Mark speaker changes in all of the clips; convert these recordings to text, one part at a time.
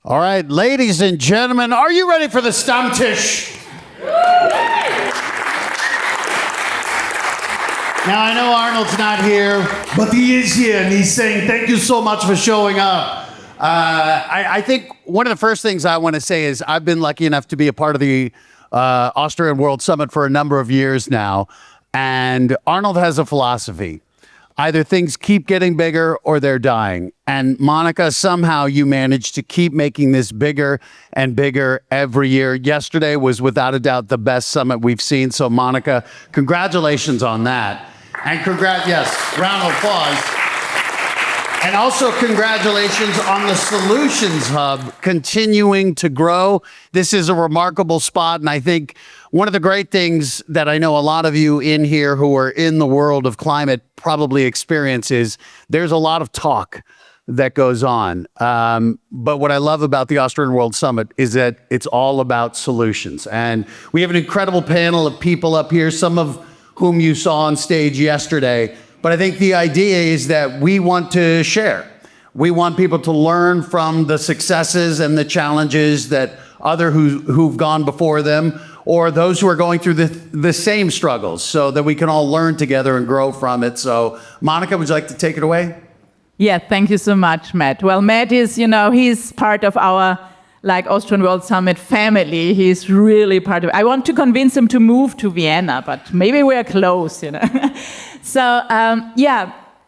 Speaker 1: All right, ladies and gentlemen, are you ready for the Stammtisch? Now, I know Arnold's not here, but he is here, and he's saying thank you so much for showing up. I think one of the first things I want to say is I've been lucky enough to be a part of the Austrian World Summit for a number of years now, and Arnold has a philosophy. Either things keep getting bigger or they're dying. And Monika, somehow you managed to keep making this bigger and bigger every year. Yesterday was without a doubt the best summit we've seen. So Monika, congratulations on that. And yes, round of applause. And also congratulations on the Solutions Hub continuing to grow. This is a remarkable spot, and I think one of the great things that I know a lot of you in here who are in the world of climate probably experience is there's a lot of talk that goes on. But what I love about the Austrian World Summit is that it's all about solutions. And we have an incredible panel of people up here, some of whom you saw on stage yesterday. But I think the idea is that we want to share. We want people to learn from the successes and the challenges that who've gone before them, or those who are going through the same struggles, so that we can all learn together and grow from it. So Monika, would you like to take it away?
Speaker 2: Yeah, thank you so much, Matt. Well, Matt is, he's part of our Austrian World Summit family. He's really part of it. I want to convince him to move to Vienna, but maybe we're close, So,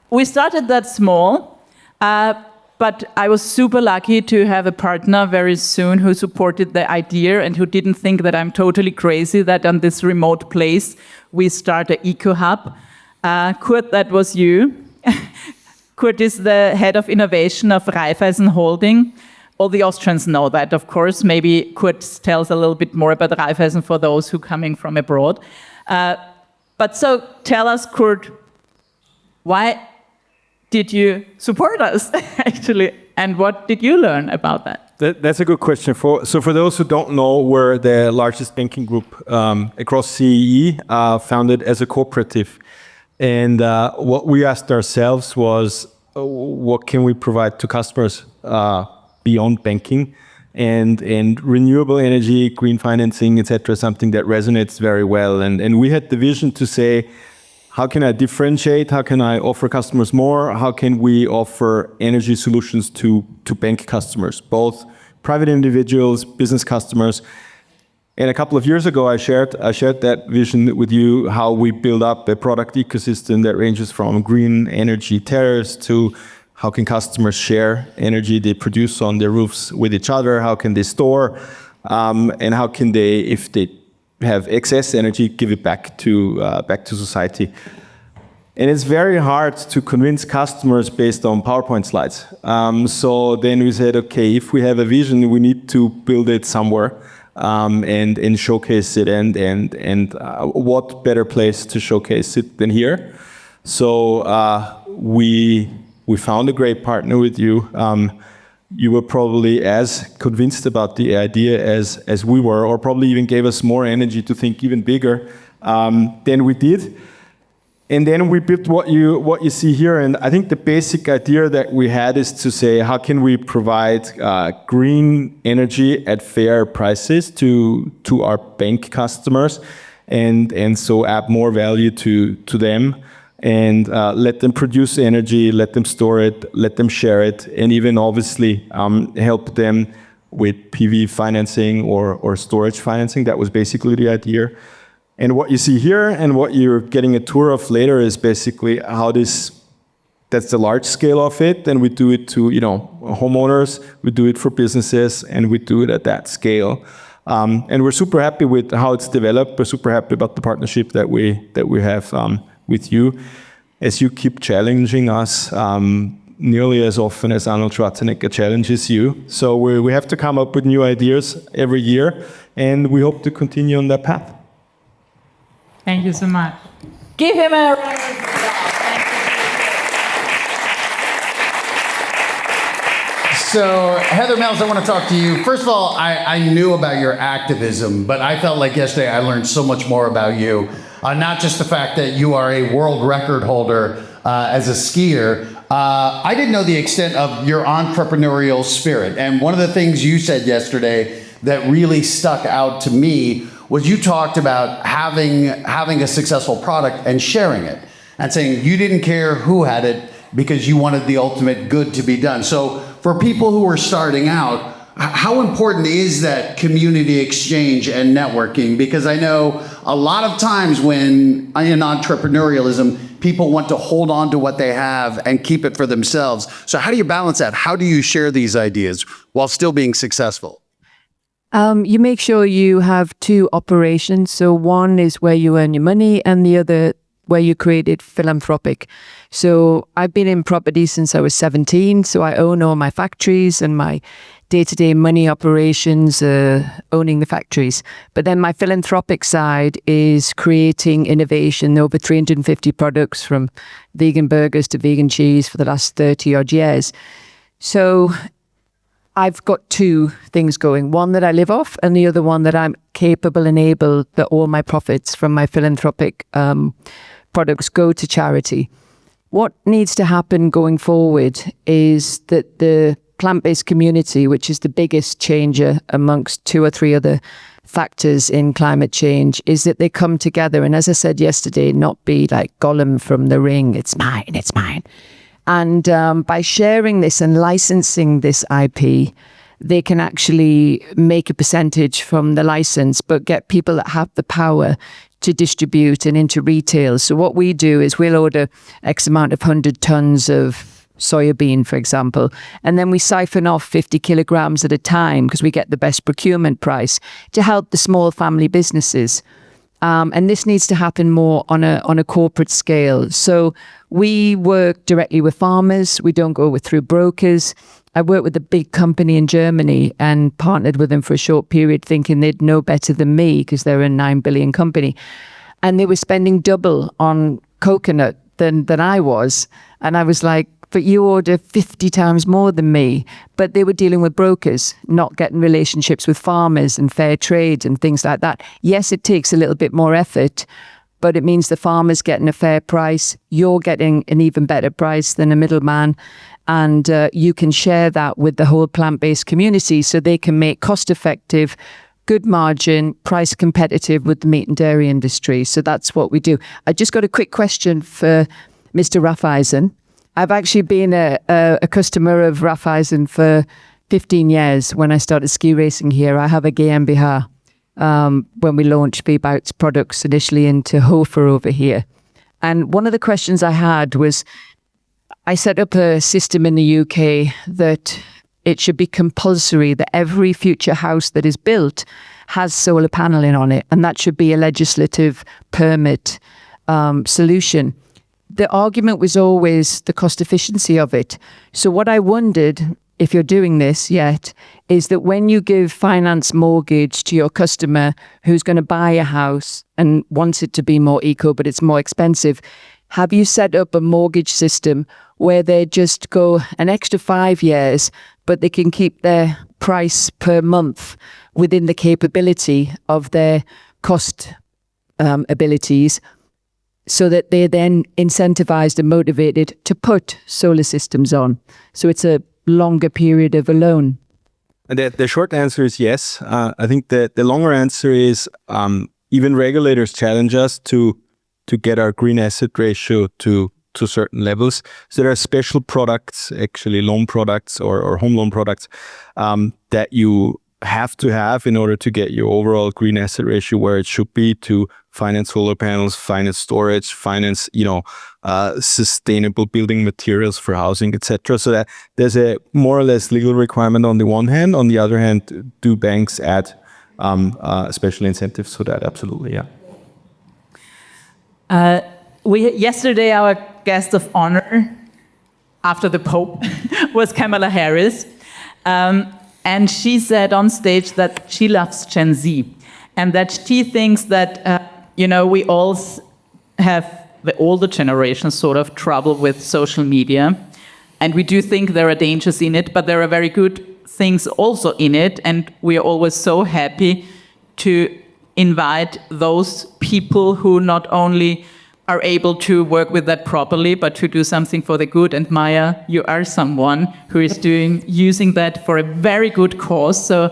Speaker 2: we started that small, but I was super lucky to have a partner very soon who supported the idea and who didn't think that I'm totally crazy that on this remote place we start an eco-hub. Curt, that was you. Curt is the head of innovation of Raiffeisen-Holding. All the Austrians know that, of course. Maybe Curt tells a little bit more about Raiffeisen for those who are coming from abroad. But so tell us, Curt, why did you support us, actually? And what did you learn about that?
Speaker 3: That's a good question. So for those who don't know, we're the largest banking group across CEE, founded as a cooperative. And what we asked ourselves was, what can we provide to customers beyond banking? And renewable energy, green financing, etc., something that resonates very well. And we had the vision to say, how can I differentiate? How can I offer customers more? How can we offer energy solutions to bank customers, both private individuals, business customers? And a couple of years ago, I shared that vision with you, how we build up a product ecosystem that ranges from green energy tariffs to how can customers share energy they produce on their roofs with each other? How can they store? And how can they, if they have excess energy, give it back to society? And it's very hard to convince customers based on PowerPoint slides. So then we said, okay, if we have a vision, we need to build it somewhere and showcase it. And what better place to showcase it than here? So we found a great partner with you. You were probably as convinced about the idea as we were, or probably even gave us more energy to think even bigger than we did. And then we built what you see here. And I think the basic idea that we had is to say, how can we provide green energy at fair prices to our bank customers, and so add more value to them, and let them produce energy, let them store it, let them share it, and even obviously help them with PV financing or storage financing. That was basically the idea. And what you see here and what you're getting a tour of later is basically how that's the large scale of it. And we do it to homeowners, we do it for businesses, and we do it at that scale. And we're super happy with how it's developed. We're super happy about the partnership that we have with you, as you keep challenging us nearly as often as Arnold Schwarzenegger challenges you. So we have to come up with new ideas every year, and we hope to continue on that path.
Speaker 2: Thank you so much. Give him a round of applause.
Speaker 1: So, Heather Mills, I want to talk to you. First of all, I knew about your activism, but I felt like yesterday I learned so much more about you. Not just the fact that you are a world record holder as a skier, I didn't know the extent of your entrepreneurial spirit. And one of the things you said yesterday that really stuck out to me was you talked about having a successful product and sharing it and saying you didn't care who had it because you wanted the ultimate good to be done. So for people who are starting out, how important is that community exchange and networking? Because I know a lot of times when in entrepreneurialism, people want to hold on to what they have and keep it for themselves. So how do you balance that? How do you share these ideas while still being successful?
Speaker 4: You make sure you have two operations. So one is where you earn your money and the other where you create it philanthropic. So I've been in property since I was 17. So I own all my factories and my day-to-day money operations, owning the factories. But then my philanthropic side is creating innovation, over 350 products from vegan burgers to vegan cheese for the last 30 odd years. So I've got two things going, one that I live off and the other one that I'm capable and able that all my profits from my philanthropic products go to charity. What needs to happen going forward is that the plant-based community, which is the biggest changer amongst two or three other factors in climate change, is that they come together and, as I said yesterday, not be like Gollum from The Ring, it's mine, it's mine. And by sharing this and licensing this IP, they can actually make a percentage from the license, but get people that have the power to distribute and into retail. So what we do is we'll order X amount of 100 tons of soya bean, for example, and then we siphon off 50 kilograms at a time because we get the best procurement price to help the small family businesses. And this needs to happen more on a corporate scale. So we work directly with farmers. We don't go through brokers. I worked with a big company in Germany and partnered with them for a short period thinking they'd know better than me because they're a 9 billion company. And they were spending double on coconut than I was. And I was like, but you order 50 times more than me. But they were dealing with brokers, not getting relationships with farmers and fair trade and things like that. Yes, it takes a little bit more effort, but it means the farmer's getting a fair price. You're getting an even better price than a middleman. And you can share that with the whole plant-based community so they can make cost-effective, good margin, price competitive with the meat and dairy industry. So that's what we do. I just got a quick question for Mr. Raiffeisen. I've actually been a customer of Raiffeisen for 15 years. When I started ski racing here, I have a GmbH when we launched V-Bout's products initially into Hofer over here. And one of the questions I had was, I set up a system in the UK that it should be compulsory that every future house that is built has solar paneling on it. And that should be a legislative permit solution. The argument was always the cost efficiency of it. So what I wondered, if you're doing this yet, is that when you give finance mortgage to your customer who's going to buy a house and wants it to be more eco, but it's more expensive, have you set up a mortgage system where they just go an extra 5 years, but they can keep their price per month within the capability of their cost abilities, so that they're then incentivized and motivated to put solar systems on? So it's a longer period of a loan.
Speaker 3: And the short answer is yes. I think the longer answer is even regulators challenge us to get our green asset ratio to certain levels. So there are special products, actually loan products or home loan products that you have to have in order to get your overall green asset ratio where it should be to finance solar panels, finance storage, finance, sustainable building materials for housing, etc. So that there's a more or less legal requirement on the one hand. On the other hand, do banks add special incentives for that? Absolutely, yeah.
Speaker 2: Yesterday, our guest of honor after the Pope was Kamala Harris. And she said on stage that she loves Gen Z and that she thinks that, we all have, the older generation, sort of trouble with social media. And we do think there are dangers in it, but there are very good things also in it. And we are always so happy to invite those people who not only are able to work with that properly, but to do something for the good. And Maya, you are someone who is using that for a very good cause. So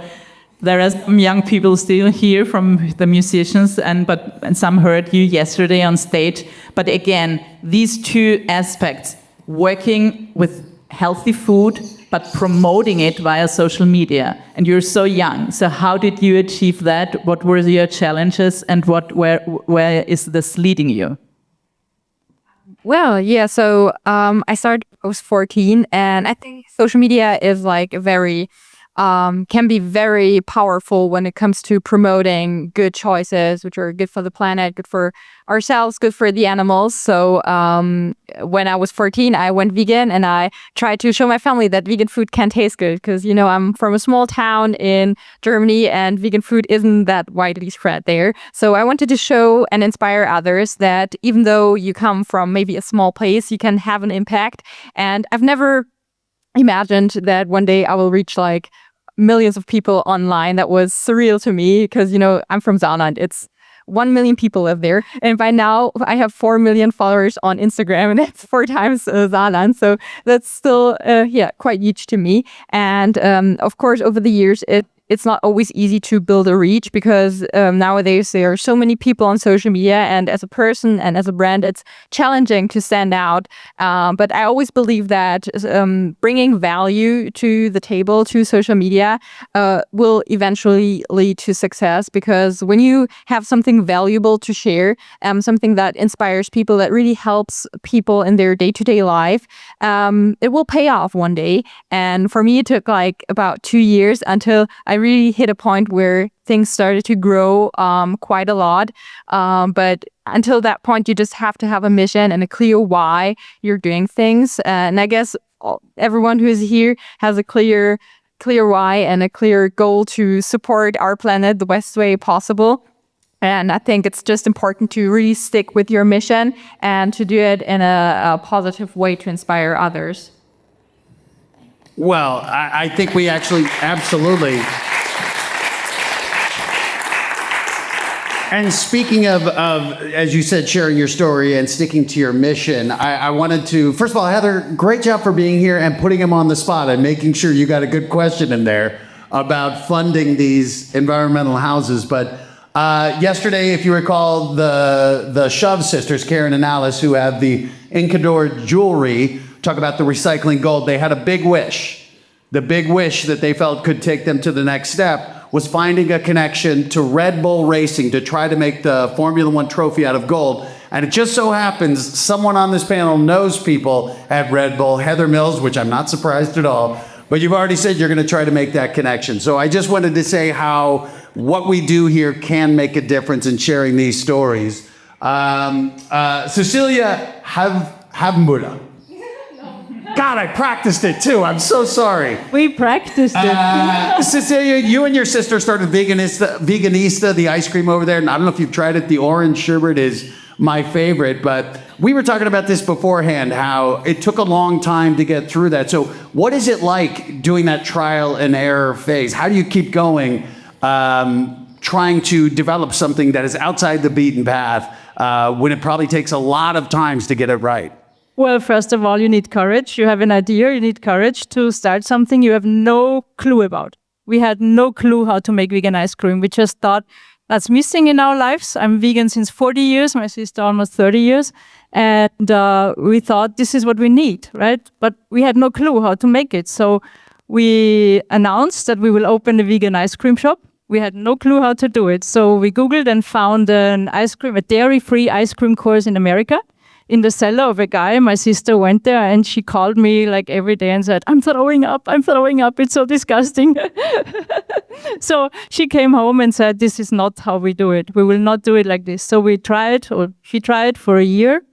Speaker 2: there are some young people still here from the musicians, and some heard you yesterday on stage. But again, these two aspects, working with healthy food, but promoting it via social media. And you're so young. So how did you achieve that? What were your challenges, and where is this leading you?
Speaker 5: Well, yeah, so I was 14, and I think social media is like a very, can be very powerful when it comes to promoting good choices, which are good for the planet, good for ourselves, good for the animals. So when I was 14, I went vegan, and I tried to show my family that vegan food can taste good, because, you know, I'm from a small town in Germany, and vegan food isn't that widely spread there. So I wanted to show and inspire others that even though you come from maybe a small place, you can have an impact. And I've never imagined that one day I will reach like millions of people online. That was surreal to me, because, you know, I'm from Saarland. It's 1 million people live there. And by now I have 4 million followers on Instagram, and that's 4 times Saarland. So that's still, quite huge to me. And of course, over the years, it's not always easy to build a reach, because nowadays there are so many people on social media, and as a person and as a brand, it's challenging to stand out. But I always believe that bringing value to the table, to social media, will eventually lead to success, because when you have something valuable to share, something that inspires people, that really helps people in their day-to-day life, it will pay off one day. And for me, it took like about 2 years until I really hit a point where things started to grow quite a lot. But until that point, you just have to have a mission and a clear why you're doing things. And I guess everyone who is here has a clear why and a clear goal to support our planet the best way possible. And I think it's just important to really stick with your mission and to do it in a positive way to inspire others.
Speaker 1: Well, I think we actually absolutely. And speaking of, as you said, sharing your story and sticking to your mission, I wanted to, first of all, Heather, great job for being here and putting him on the spot and making sure you got a good question in there about funding these environmental houses. But yesterday, if you recall, the Shove sisters, Karen and Alice, who have the Incador jewelry, talk about the recycling gold, they had a big wish. The big wish that they felt could take them to the next step was finding a connection to Red Bull Racing to try to make the Formula One trophy out of gold. And it just so happens someone on this panel knows people at Red Bull, Heather Mills, which I'm not surprised at all, but you've already said you're going to try to make that connection. So I just wanted to say how what we do here can make a difference in sharing these stories. Cecilia Havmüller. God, I practiced it too. I'm so sorry.
Speaker 2: We practiced it.
Speaker 1: Cecilia, you and your sister started Veganista, the ice cream over there. And I don't know if you've tried it. The orange sherbet is my favorite. But we were talking about this beforehand, how it took a long time to get through that. So what is it like doing that trial and error phase? How do you keep going, trying to develop something that is outside the beaten path when it probably takes a lot of times to get it right?
Speaker 6: Well, first of all, you need courage. You have an idea, you need courage to start something you have no clue about. We had no clue how to make vegan ice cream. We just thought that's missing in our lives. I'm vegan since 40 years, my sister almost 30 years. And we thought this is what we need, right? But we had no clue how to make it. So we announced that we will open a vegan ice cream shop. We had no clue how to do it. So we Googled and found a dairy-free ice cream course in America. In the cellar of a guy. My sister went there and she called me like every day and said, I'm throwing up, it's so disgusting. So she came home and said, this is not how we do it. We will not do it like this. So she tried for a year,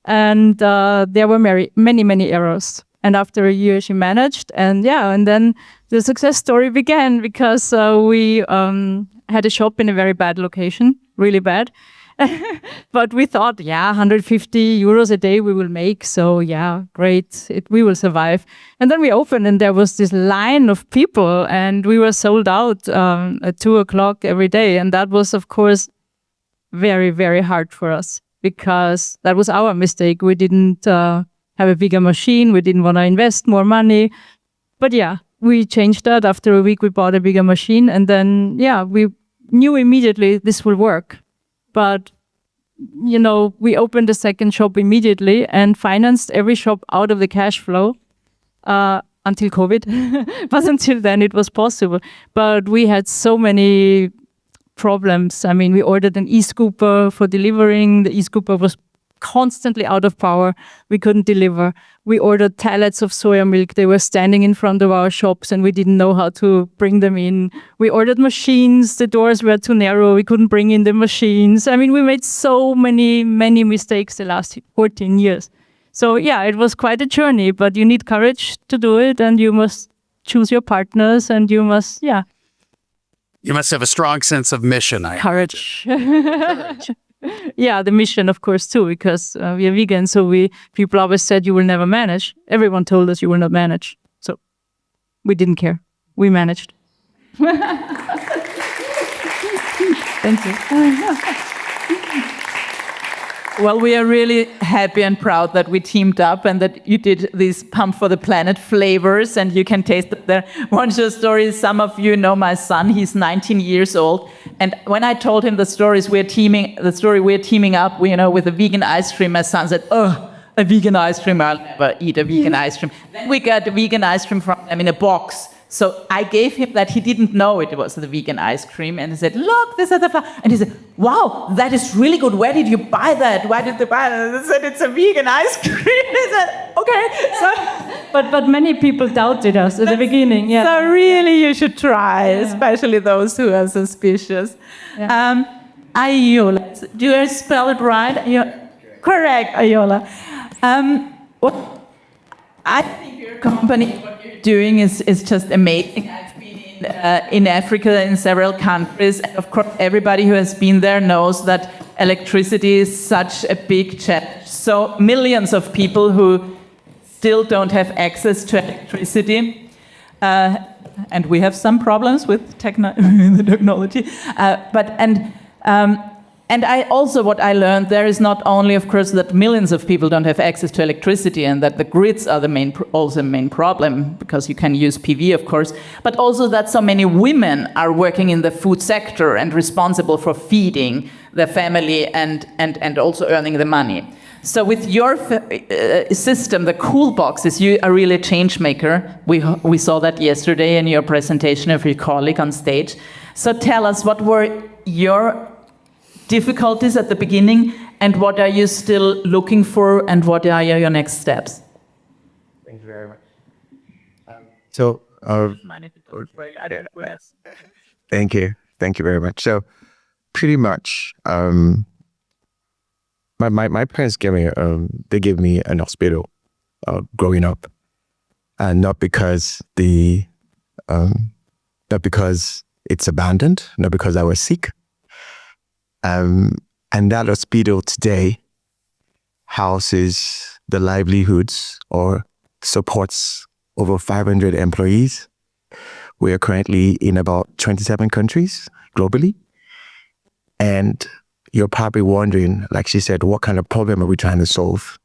Speaker 6: and there were many errors. And after a year she managed, and then the success story began, because we had a shop in a very bad location, really bad. But we thought, 150 euros a day we will make. So great, we will survive. And then we opened and there was this line of people and we were sold out at 2:00 every day. And that was, of course, very, very hard for us. because that was our mistake. We didn't have a bigger machine. We didn't want to invest more money. But yeah, we changed that. After a week, we bought a bigger machine. And then, yeah, we knew immediately this will work. But, you know, we opened a second shop immediately and financed every shop out of the cash flow until COVID. But until then, it was possible. But we had so many problems. I mean, we ordered an e-scooper for delivering. The e-scooper was constantly out of power. We couldn't deliver. We ordered pallets of soya milk. They were standing in front of our shops and we didn't know how to bring them in. We ordered machines. The doors were too narrow. We couldn't bring in the machines. I mean, we made so many mistakes the last 14 years. So yeah, it was quite a journey, but you need courage to do it and you must choose your partners and you must, yeah.
Speaker 1: You must have a strong sense of mission.
Speaker 6: Courage. Yeah, the mission, of course, too, because we are vegan. So people always said you will never manage. Everyone told us you will not manage. So we didn't care. We managed. Thank you.
Speaker 2: Well, we are really happy and proud that we teamed up and that you did these Pump for the Planet flavors and you can taste it there. One short story, some of you know my son, he's 19 years old. And when I told him the story we're teaming up, with a vegan ice cream, my son said, "Oh, a vegan ice cream, I'll never eat a vegan ice cream." Then we got the vegan ice cream from them in a box. So I gave him that. He didn't know it was the vegan ice cream. And he said, "Look, this is the flour." And he said, "Wow, that is really good. Where did you buy that? Why did you buy that?" I said, "It's a vegan ice cream." He said, "Okay." So,
Speaker 6: but many people doubted us at the beginning. Yeah.
Speaker 2: So really you should try, especially those who are suspicious.
Speaker 6: Yeah.
Speaker 2: Ayola, do I spell it right? Correct, Ayola. I think your company, what you're doing is just amazing. I've been in Africa in several countries, and of course everybody who has been there knows that electricity is such a big challenge. So millions of people who still don't have access to electricity, and we have some problems with the technology. And I also, what I learned there is not only, of course, that millions of people don't have access to electricity and that the grids are the main problem, because you can use PV, of course, but also that so many women are working in the food sector and responsible for feeding their family and also earning the money. So with your system, the cool boxes, you are really a change maker. We saw that yesterday in your presentation of your colleague on stage. So tell us, what were your difficulties at the beginning, and what are you still looking for, and what are your next steps?
Speaker 7: Thank you very much. Thank you very much. So, pretty much, my parents gave me an hospital growing up, and not because it's abandoned, not because I was sick. And that hospital today houses the livelihoods or supports over 500 employees. We are currently in about 27 countries globally. And you're probably wondering, like she said, what kind of problem are we trying to solve?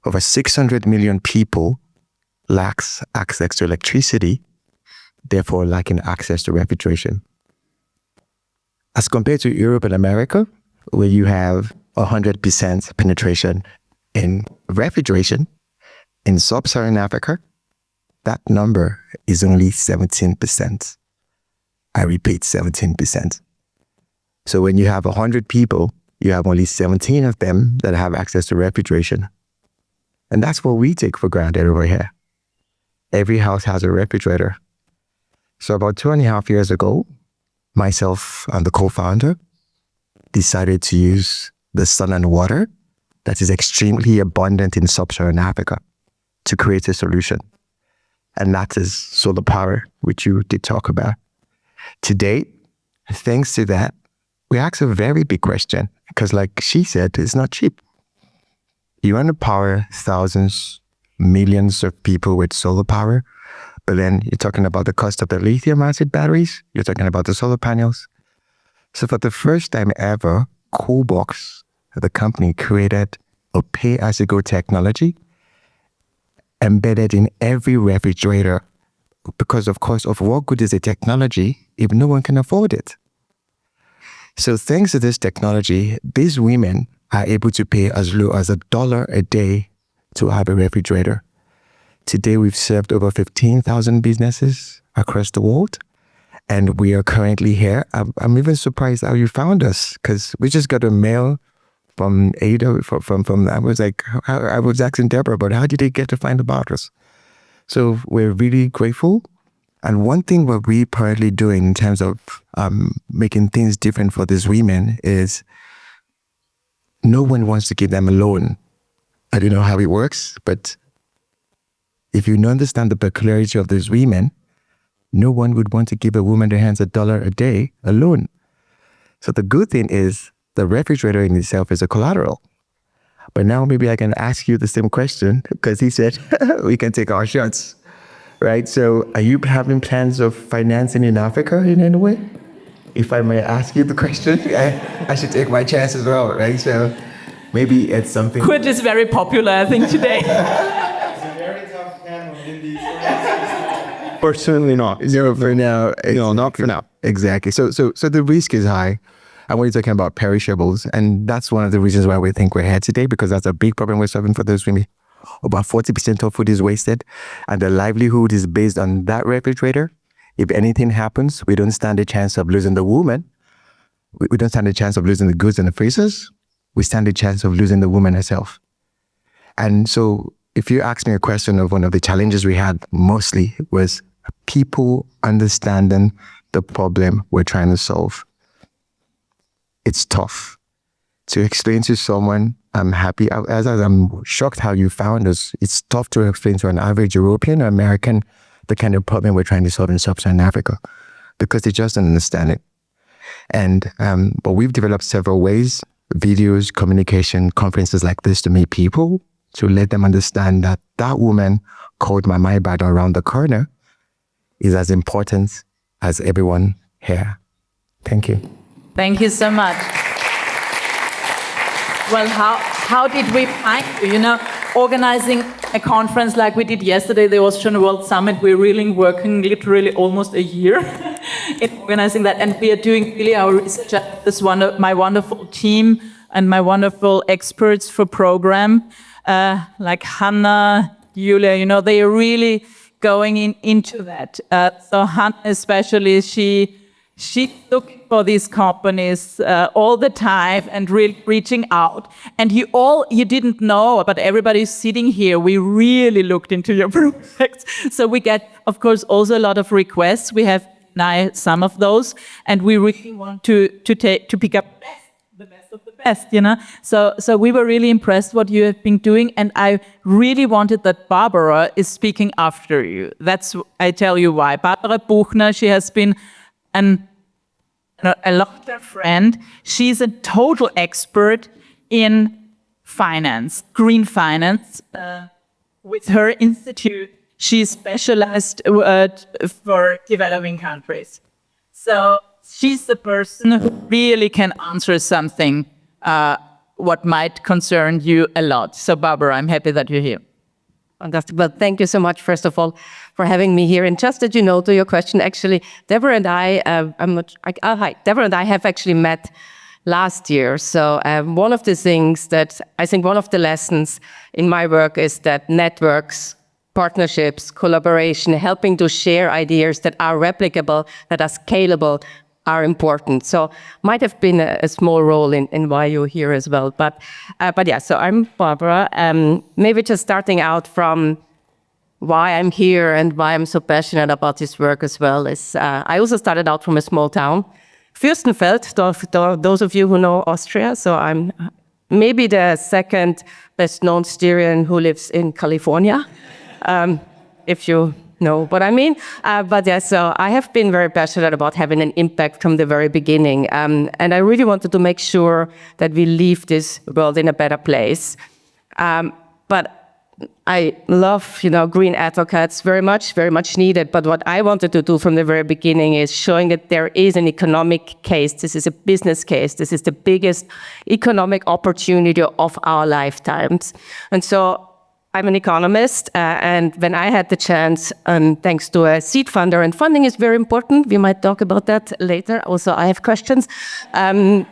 Speaker 7: Over 600 million people lacks access to electricity, therefore lacking access to refrigeration. As compared to Europe and America, where you have 100% penetration in refrigeration, in sub-Saharan Africa, that number is only 17%. I repeat, 17%. So when you have 100 people, you have only 17 of them that have access to refrigeration. And that's what we take for granted over here. Every house has a refrigerator. So about 2.5 years ago, myself and the co-founder decided to use the sun and water that is extremely abundant in sub-Saharan Africa to create a solution. And that is solar power, which you did talk about. To date, thanks to that, we asked a very big question, because like she said, it's not cheap. You want to power thousands, millions of people with solar power, but then you're talking about the cost of the lithium-acid batteries, you're talking about the solar panels. So for the first time ever, Coolbox the company created a pay-as-you-go technology embedded in every refrigerator because, of course, of what good is a technology if no one can afford it? So thanks to this technology, these women are able to pay as low as $1 a day to have a refrigerator. Today, we've served over 15,000 businesses across the world, and we are currently here. I'm even surprised how you found us, because we just got a mail from Ada. I was asking Deborah, but how did they get to find about us? So we're really grateful. And one thing what we're currently doing in terms of making things different for these women is no one wants to give them a loan. I don't know how it works, but if you understand the peculiarity of these women, no one would want to give a woman their hands $1 a day a loan. So the good thing is the refrigerator in itself is a collateral. But now maybe I can ask you the same question, because he said we can take our shots, right? So are you having plans of financing in Africa in any way? If I may ask you the question, I should take my chance as well, right? So maybe it's something.
Speaker 2: Curt is very popular, I think, today.
Speaker 3: Or certainly not.
Speaker 7: No, for now.
Speaker 3: No, not for now.
Speaker 7: Exactly. So the risk is high. And we're talking about perishables. And that's one of the reasons why we think we're here today, because that's a big problem we're solving for those women. About 40% of food is wasted, and the livelihood is based on that refrigerator. If anything happens, we don't stand a chance of losing the woman. We don't stand a chance of losing the goods in the freezers. We stand a chance of losing the woman herself. And so if you ask me a question of one of the challenges we had mostly was people understanding the problem we're trying to solve. It's tough to explain to someone, I'm happy, as I'm shocked how you found us. It's tough to explain to an average European or American the kind of problem we're trying to solve in Sub-Saharan Africa, because they just don't understand it. And but we've developed several ways, videos, communication, conferences like this to meet people, to let them understand that that woman called Mama Ibadan around the corner is as important as everyone here. Thank you.
Speaker 2: Thank you so much. Well, how did we find you? You know, organizing a conference like we did yesterday, the Austrian World Summit, we're really working literally almost a year in organizing that. And we are doing really our research. My wonderful team and my wonderful experts for program, like Hannah, Julia, you know, they are really going into that. So Hannah especially, she's looking for these companies all the time and really reaching out. And you didn't know, but everybody sitting here, we really looked into your projects. So we get, of course, also a lot of requests. We have now some of those, and we really want to pick up the best of the best, you know. So we were really impressed what you have been doing, and I really wanted that Barbara is speaking after you. I tell you why. Barbara Buchner, she has been a long-term friend. She's a total expert in finance, green finance. With her institute, she's specialized for developing countries. So she's the person who really can answer something what might concern you a lot. So Barbara, I'm happy that you're here.
Speaker 8: Fantastic. Well, thank you so much, first of all, for having me here. And just that you know, to your question, actually, Deborah and I, Deborah and I have actually met last year. So one of the things that I think one of the lessons in my work is that networks, partnerships, collaboration, helping to share ideas that are replicable, that are scalable, are important. So might have been a small role in why you're here as well. But yeah, so I'm Barbara. Maybe just starting out from why I'm here and why I'm so passionate about this work as well is I also started out from a small town, Fürstenfeld, those of you who know Austria. So I'm maybe the second best known Styrian who lives in California, if you know what I mean. But yeah, so I have been very passionate about having an impact from the very beginning. And I really wanted to make sure that we leave this world in a better place. But I love, green advocates very much needed. But what I wanted to do from the very beginning is showing that there is an economic case. This is a business case. This is the biggest economic opportunity of our lifetimes. And so I'm an economist, and when I had the chance, thanks to a seed funder, and funding is very important. We might talk about that later. Also, I have questions. I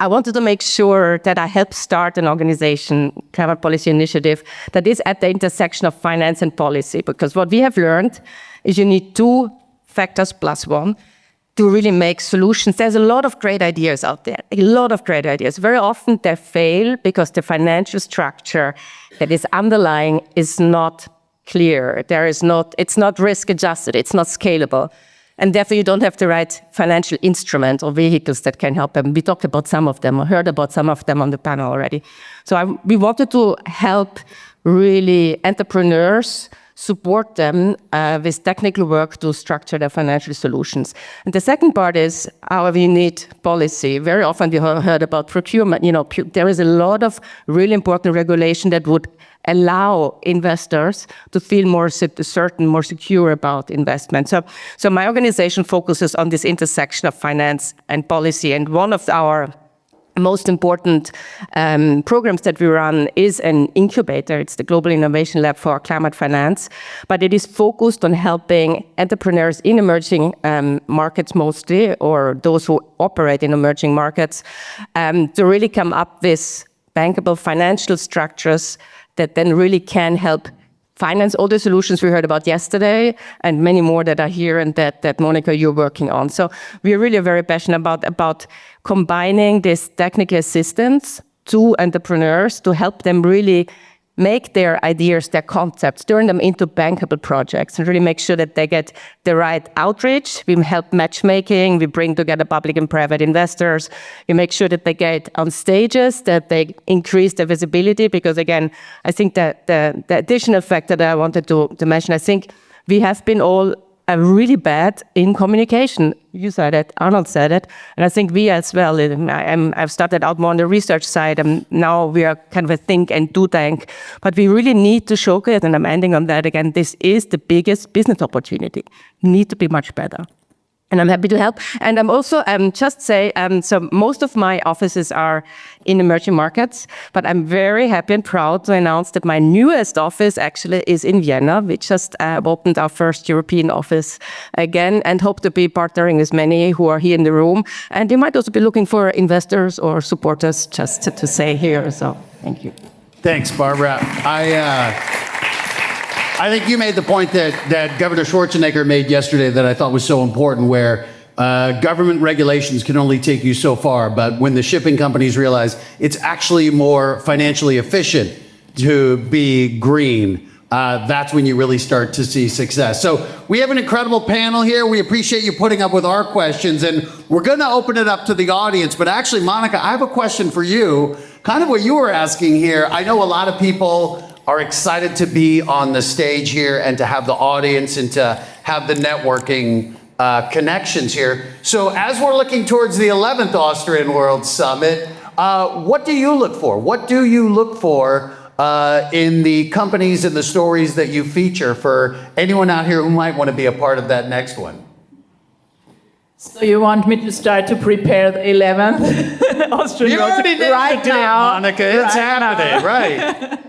Speaker 8: wanted to make sure that I help start an organization, Climate Policy Initiative, that is at the intersection of finance and policy. Because what we have learned is you need 2 factors plus 1 to really make solutions. There's a lot of great ideas out there, a lot of great ideas. Very often they fail because the financial structure that is underlying is not clear. It's not risk adjusted, it's not scalable. And therefore, you don't have the right financial instruments or vehicles that can help them. We talked about some of them, or heard about some of them on the panel already. So we wanted to help really entrepreneurs, support them with technical work to structure their financial solutions. And the second part is, however, you need policy. Very often we heard about procurement. There is a lot of really important regulation that would allow investors to feel more certain, more secure about investment. So my organization focuses on this intersection of finance and policy. And one of our most important programs that we run is an incubator. It's the Global Innovation Lab for Climate Finance, but it is focused on helping entrepreneurs in emerging markets mostly, or those who operate in emerging markets, to really come up with bankable financial structures that then really can help finance all the solutions we heard about yesterday and many more that are here and that Monika, you're working on. So we are really very passionate about combining this technical assistance to entrepreneurs to help them really make their ideas, their concepts, turn them into bankable projects, and really make sure that they get the right outreach. We help matchmaking, we bring together public and private investors, we make sure that they get on stages, that they increase their visibility, because again, I think that the additional factor that I wanted to mention, I think we have been all really bad in communication. You said it, Arnold said it, and I think we as well. I've started out more on the research side, and now we are kind of a think and do tank. But we really need to showcase, and I'm ending on that again, this is the biggest business opportunity. We need to be much better. And I'm happy to help. And I'm also, just say, so most of my offices are in emerging markets, but I'm very happy and proud to announce that my newest office actually is in Vienna. We just opened our first European office again, and hope to be partnering with many who are here in the room. And you might also be looking for investors or supporters, just to say here. So thank you.
Speaker 1: Thanks, Barbara. I think you made the point that Governor Schwarzenegger made yesterday that I thought was so important, where government regulations can only take you so far, but when the shipping companies realize it's actually more financially efficient to be green, that's when you really start to see success. So we have an incredible panel here. We appreciate you putting up with our questions, and we're going to open it up to the audience. But actually, Monika, I have a question for you, kind of what you were asking here. I know a lot of people are excited to be on the stage here and to have the audience and to have the networking connections here. So as we're looking towards the 11th Austrian World Summit, what do you look for? What do you look for in the companies and the stories that you feature for anyone out here who might want to be a part of that next one?
Speaker 2: So you want me to start to prepare the 11th Austrian World Summit right now?
Speaker 1: Monika, it's happening, right?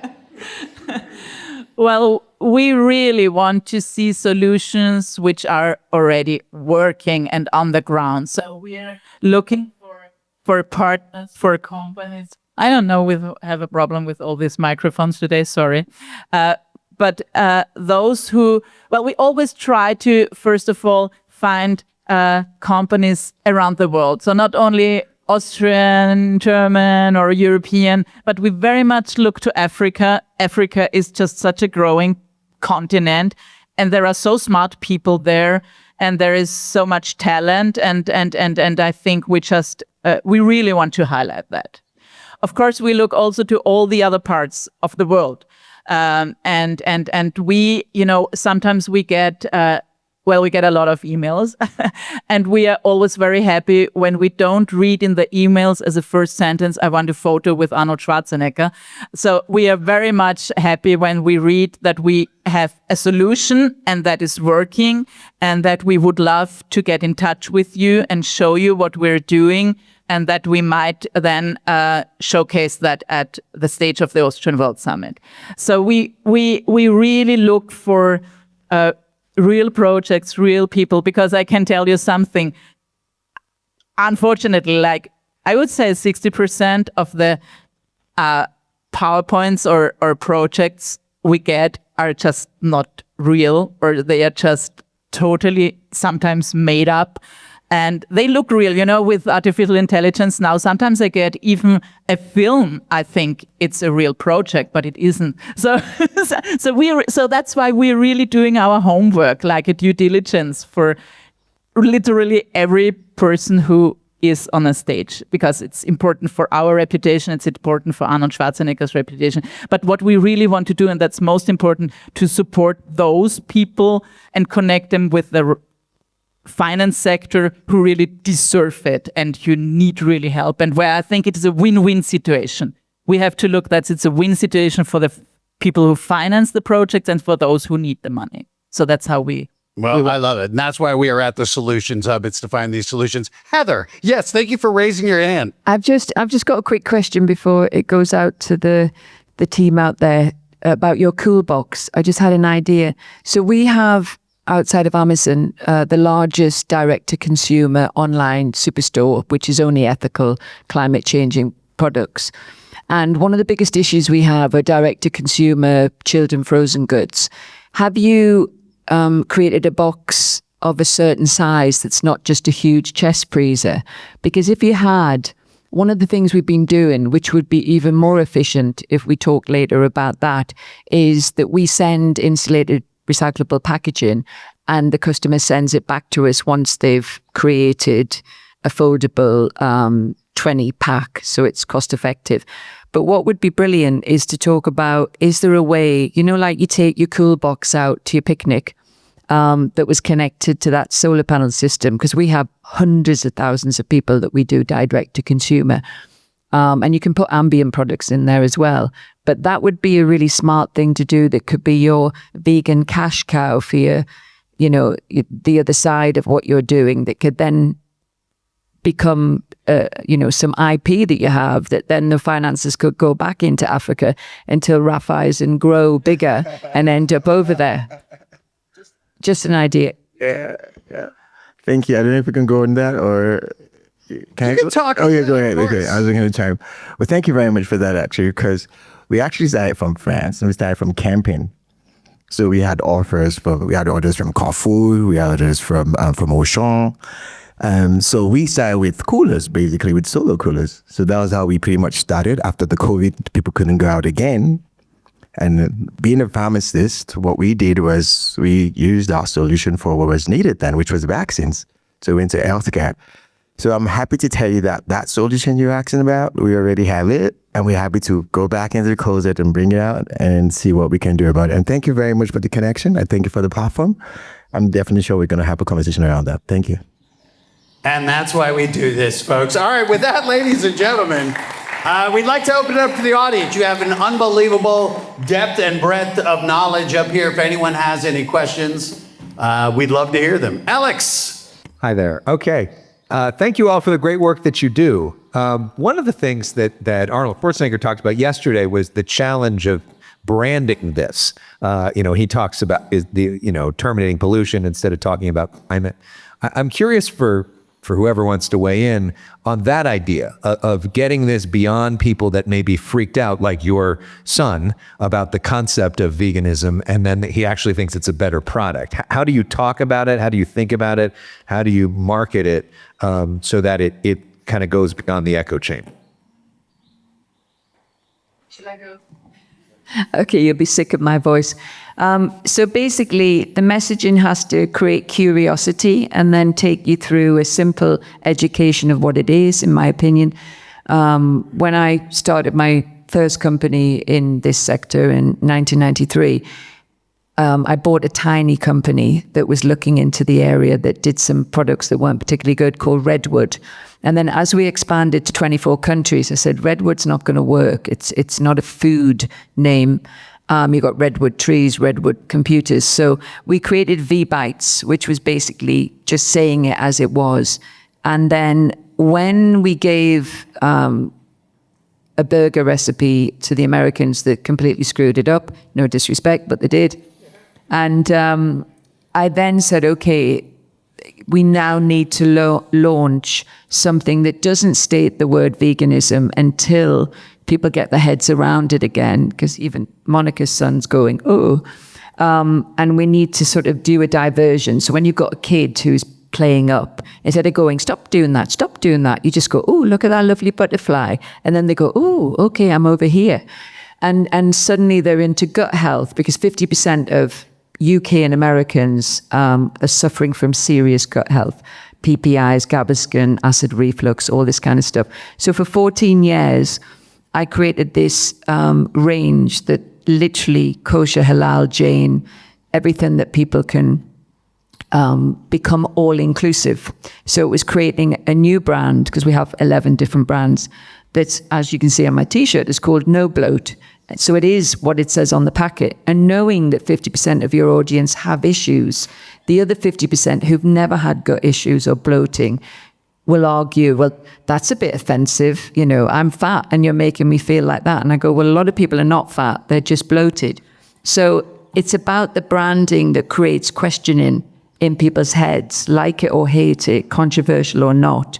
Speaker 2: Well, we really want to see solutions which are already working and on the ground. So we're looking for partners, for companies. I don't know, we have a problem with all these microphones today, sorry. But those who, well, we always try to, first of all, find companies around the world. So not only Austrian, German, or European, but we very much look to Africa. Africa is just such a growing continent, and there are so smart people there, and there is so much talent, and I think we really want to highlight that. Of course, we look also to all the other parts of the world, and we, sometimes we get we get a lot of emails and we are always very happy when we don't read in the emails as a first sentence, I want a photo with Arnold Schwarzenegger. So we are very much happy when we read that we have a solution and that is working and that we would love to get in touch with you and show you what we're doing and that we might then showcase that at the stage of the Austrian World Summit. So we really look for real projects, real people, because I can tell you something. Unfortunately, like I would say 60% of the PowerPoints or projects we get are just not real, or they are just totally sometimes made up. And they look real, you know, with artificial intelligence now. Sometimes I get even a film. I think it's a real project, but it isn't. So that's why we're really doing our homework, like a due diligence for literally every person who is on a stage, because it's important for our reputation. It's important for Arnold Schwarzenegger's reputation. But what we really want to do, and that's most important, to support those people and connect them with the finance sector who really deserve it and you need really help, and where I think it is a win-win situation. We have to look that it's a win situation for the people who finance the projects and for those who need the money. So that's how we...
Speaker 1: Well, I love it. And that's why we are at the Solutions Hub. It's to find these solutions. Heather, yes, thank you for raising your hand.
Speaker 4: I've just got a quick question before it goes out to the team out there about your cool box. I just had an idea. So we have, outside of Amazon, the largest direct-to-consumer online superstore, which is only ethical, climate-changing products. And one of the biggest issues we have are direct-to-consumer chilled and frozen goods. Have you created a box of a certain size that's not just a huge chest freezer? Because if you had, one of the things we've been doing, which would be even more efficient if we talk later about that, is that we send insulated recyclable packaging and the customer sends it back to us once they've created a foldable 20 pack, so it's cost effective. But what would be brilliant is to talk about, is there a way, you know, like you take your cool box out to your picnic that was connected to that solar panel system, because we have hundreds of thousands of people that we do direct to consumer. And you can put ambient products in there as well. But that would be a really smart thing to do. That could be your vegan cash cow for your, you know, the other side of what you're doing, that could then become, you know, some IP that you have, that then the finances could go back into Africa until Raiffeisen grow bigger and end up over there. Just an idea.
Speaker 7: Yeah. Thank you. I don't know if we can go on that, or can
Speaker 1: You can talk.
Speaker 7: Oh, yeah, go ahead.
Speaker 1: Of
Speaker 7: Okay, I was going to chime. Well, thank you very much for that, actually, because we actually started from France and we started from camping. So we had orders from Carrefour, we had orders from Auchan. So we started with coolers, basically with solar coolers. So that was how we pretty much started. After the COVID, people couldn't go out again. And being a pharmacist, what we did was we used our solution for what was needed then, which was vaccines. So we went to healthcare. So I'm happy to tell you that that solution you're asking about, we already have it. And we're happy to go back into the closet and bring it out and see what we can do about it. And thank you very much for the connection. I thank you for the platform. I'm definitely sure we're going to have a conversation around that. Thank you.
Speaker 1: And that's why we do this, folks. All right, with that, ladies and gentlemen, we'd like to open it up to the audience. You have an unbelievable depth and breadth of knowledge up here. If anyone has any questions, we'd love to hear them. Alex.
Speaker 9: Hi there. Okay. Thank you all for the great work that you do. One of the things that Arnold Schwarzenegger talked about yesterday was the challenge of branding this. He talks about terminating pollution instead of talking about climate. I'm curious for whoever wants to weigh in on that idea of getting this beyond people that may be freaked out, like your son, about the concept of veganism, and then he actually thinks it's a better product. How do you talk about it? How do you think about it? How do you market it so that it kind of goes beyond the echo chamber?
Speaker 4: Should I go? Okay, you'll be sick of my voice. So basically, the messaging has to create curiosity and then take you through a simple education of what it is, in my opinion. When I started my first company in this sector in 1993, I bought a tiny company that was looking into the area that did some products that weren't particularly good called Redwood. And then as we expanded to 24 countries, I said, Redwood's not going to work. It's not a food name. You got redwood trees, redwood computers. So we created V-Bytes, which was basically just saying it as it was. And then when we gave a burger recipe to the Americans that completely screwed it up, no disrespect, but they did. And I then said, okay, we now need to launch something that doesn't state the word veganism until people get their heads around it again, because even Monika's son's going, oh. And we need to sort of do a diversion. So when you've got a kid who's playing up, instead of going, stop doing that, you just go, oh, look at that lovely butterfly. And then they go, oh, okay, I'm over here. And suddenly they're into gut health, because 50% of UK and Americans are suffering from serious gut health. PPIs, Gaviscon, acid reflux, all this kind of stuff. So for 14 years, I created this range that literally kosher, halal, Jain, everything that people can become all-inclusive. So it was creating a new brand, because we have 11 different brands, that's, as you can see on my T-shirt, is called No Bloat. So it is what it says on the packet. And knowing that 50% of your audience have issues, the other 50% who've never had gut issues or bloating will argue, well, that's a bit offensive. You know, I'm fat and you're making me feel like that. And I go, well, a lot of people are not fat. They're just bloated. So it's about the branding that creates questioning in people's heads, like it or hate it, controversial or not,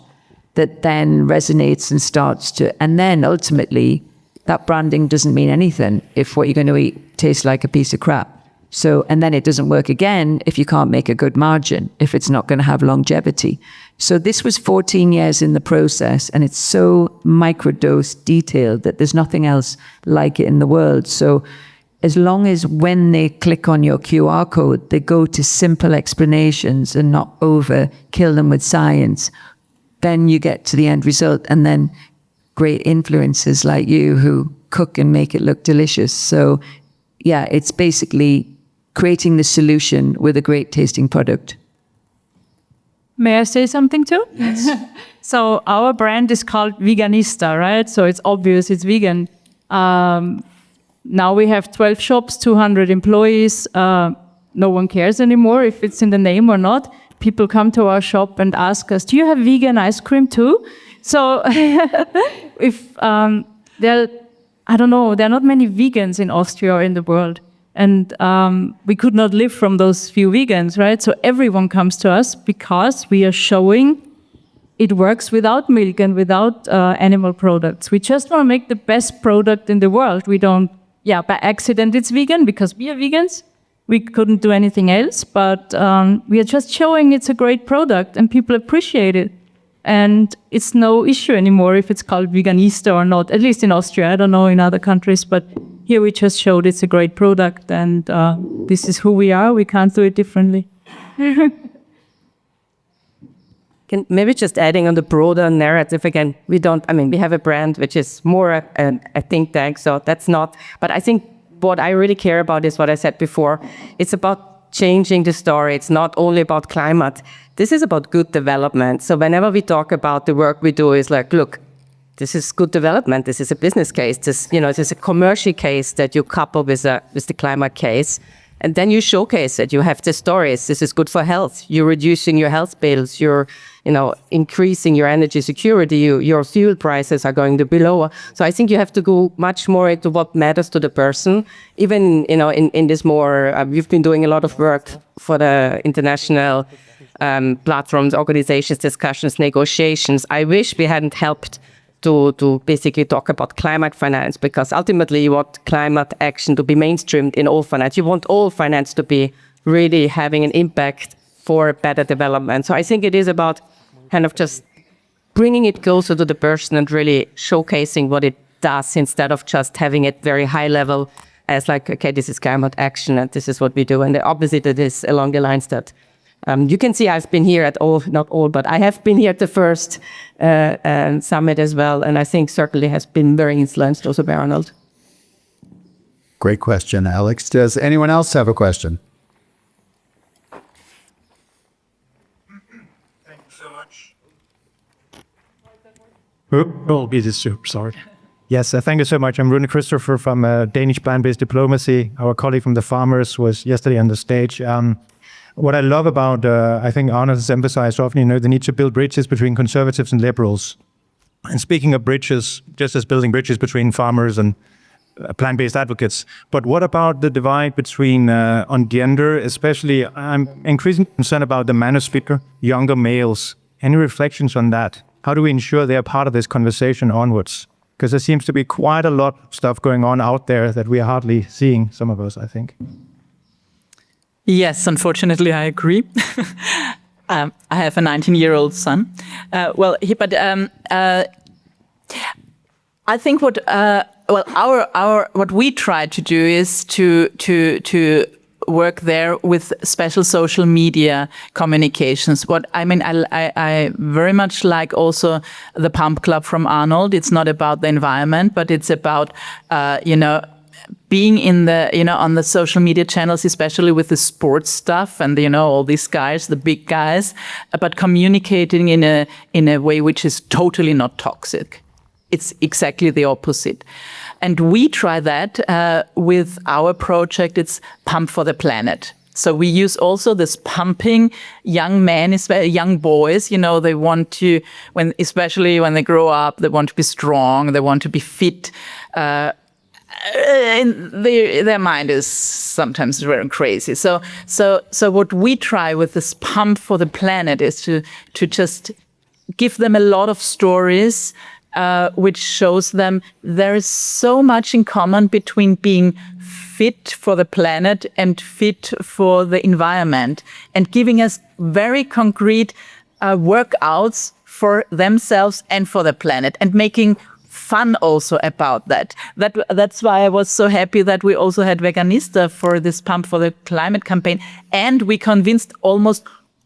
Speaker 4: that then resonates and starts to, and then ultimately that branding doesn't mean anything if what you're going to eat tastes like a piece of crap. So, and then it doesn't work again if you can't make a good margin, if it's not going to have longevity. So this was 14 years in the process, and it's so microdose detailed that there's nothing else like it in the world. So as long as when they click on your QR code, they go to simple explanations and not kill them with science, then you get to the end result. And then great influencers like you who cook and make it look delicious. So yeah, it's basically creating the solution with a great tasting product.
Speaker 6: May I say something too? Yes. So our brand is called Veganista, right? So it's obvious it's vegan. Now we have 12 shops, 200 employees. No one cares anymore if it's in the name or not. People come to our shop and ask us, do you have vegan ice cream too? So if there are not many vegans in Austria or in the world. And we could not live from those few vegans, right? So everyone comes to us because we are showing it works without milk and without animal products. We just want to make the best product in the world. We don't, by accident it's vegan because we are vegans. We couldn't do anything else, but we are just showing it's a great product and people appreciate it. And it's no issue anymore if it's called Veganista or not, at least in Austria. I don't know in other countries, but here we just showed it's a great product and this is who we are. We can't do it differently.
Speaker 8: Maybe just adding on the broader narrative again, we have a brand which is more a think tank, so that's not, but I think what I really care about is what I said before. It's about changing the story. It's not only about climate. This is about good development. So whenever we talk about the work we do, is like, look, this is good development. This is a business case. This is a commercial case that you couple with the climate case. And then you showcase it. You have the stories. This is good for health. You're reducing your health bills. You're, increasing your energy security. Your fuel prices are going to be lower. So I think you have to go much more into what matters to the person. Even, in this more, we've been doing a lot of work for the international platforms, organizations, discussions, negotiations. I wish we hadn't helped to basically talk about climate finance, because ultimately you want climate action to be mainstreamed in all finance. You want all finance to be really having an impact for better development. So I think it is about kind of just bringing it closer to the person and really showcasing what it does instead of just having it very high level as like, okay, this is climate action and this is what we do. And the opposite it is along the lines that you can see I've been here at all, not all, but I have been here at the first summit as well. And I think certainly has been very influenced also by Arnold.
Speaker 1: Great question, Alex. Does anyone else have a question?
Speaker 10: Oh, it is super, sorry. Yes, thank you so much. I'm Rune Christopher from Danish Plant-Based Diplomacy. Our colleague from the Farmers was yesterday on the stage. What I love about, I think Arnold has emphasized often, the need to build bridges between conservatives and liberals. And speaking of bridges, just as building bridges between farmers and plant-based advocates, but what about the divide between on gender, especially I'm increasingly concerned about the manosphere, younger males. Any reflections on that? How do we ensure they are part of this conversation onwards? Because there seems to be quite a lot of stuff going on out there that we are hardly seeing, some of us, I think.
Speaker 2: Yes, unfortunately, I agree. I have a 19-year-old son. I think what we try to do is to work there with special social media communications. I very much like also the Pump Club from Arnold. It's not about the environment, but it's about, being in the, on the social media channels, especially with the sports stuff and, all these guys, the big guys, but communicating in a way which is totally not toxic. It's exactly the opposite. And we try that with our project. It's Pump for the Planet. So we use also this pumping young men, young boys. They want to, especially when they grow up, they want to be strong. They want to be fit. Their mind is sometimes very crazy. So what we try with this Pump for the Planet is to just give them a lot of stories. Which shows them there is so much in common between being fit for the planet and fit for the environment, and giving us very concrete workouts for themselves and for the planet, and making fun also about that. That's why I was so happy that we also had Veganista for this Pump for the Climate campaign, and we convinced almost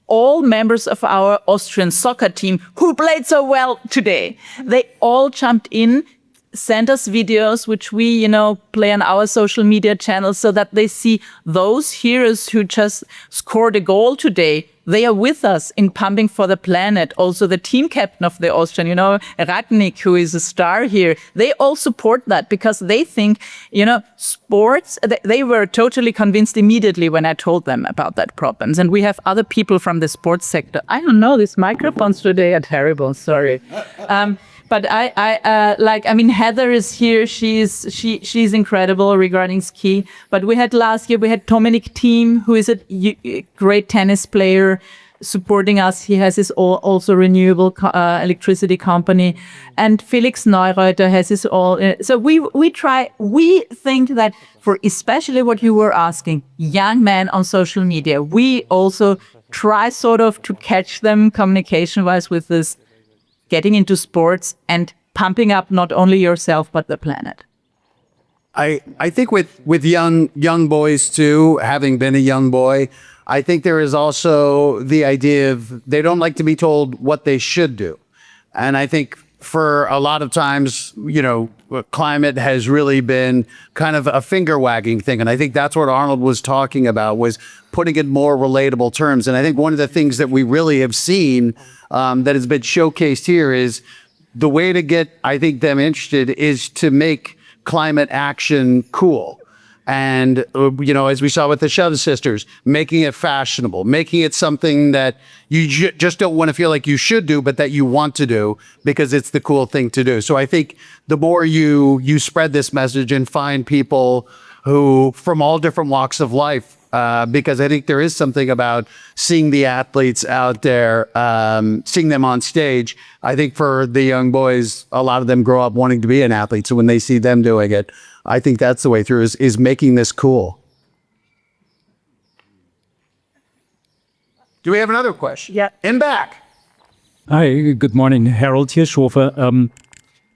Speaker 2: all members of our Austrian soccer team who played so well today. They all jumped in, sent us videos, which we, play on our social media channels, so that they see those heroes who just scored a goal today. They are with us in Pumping for the Planet. Also the team captain of the Austrian, Ragnik, who is a star here. They all support that because they think, sports, they were totally convinced immediately when I told them about that problems. And we have other people from the sports sector. I don't know, these microphones today are terrible, sorry. But Heather is here. She's incredible regarding ski. But last year we had Dominic Thiem, who is a great tennis player, supporting us. He has his also renewable electricity company, and Felix Neureuter has his all. So we think that for especially what you were asking, young men on social media, we also try sort of to catch them communication-wise with this. Getting into sports and pumping up not only yourself, but the planet.
Speaker 1: I think with young boys too, having been a young boy, I think there is also the idea of they don't like to be told what they should do. And I think for a lot of times, climate has really been kind of a finger wagging thing. And I think that's what Arnold was talking about, was putting it in more relatable terms. And I think one of the things that we really have seen that has been showcased here is the way to get, I think, them interested is to make climate action cool. And, as we saw with the Chadha sisters, making it fashionable, making it something that you just don't want to feel like you should do, but that you want to do because it's the cool thing to do. So I think the more you spread this message and find people who from all different walks of life, because I think there is something about seeing the athletes out there, seeing them on stage. I think for the young boys, a lot of them grow up wanting to be an athlete. So when they see them doing it, I think that's the way through, is making this cool. Do we have another question?
Speaker 2: Yeah.
Speaker 1: In back.
Speaker 11: Hi, good morning. Harold Hirschhofer.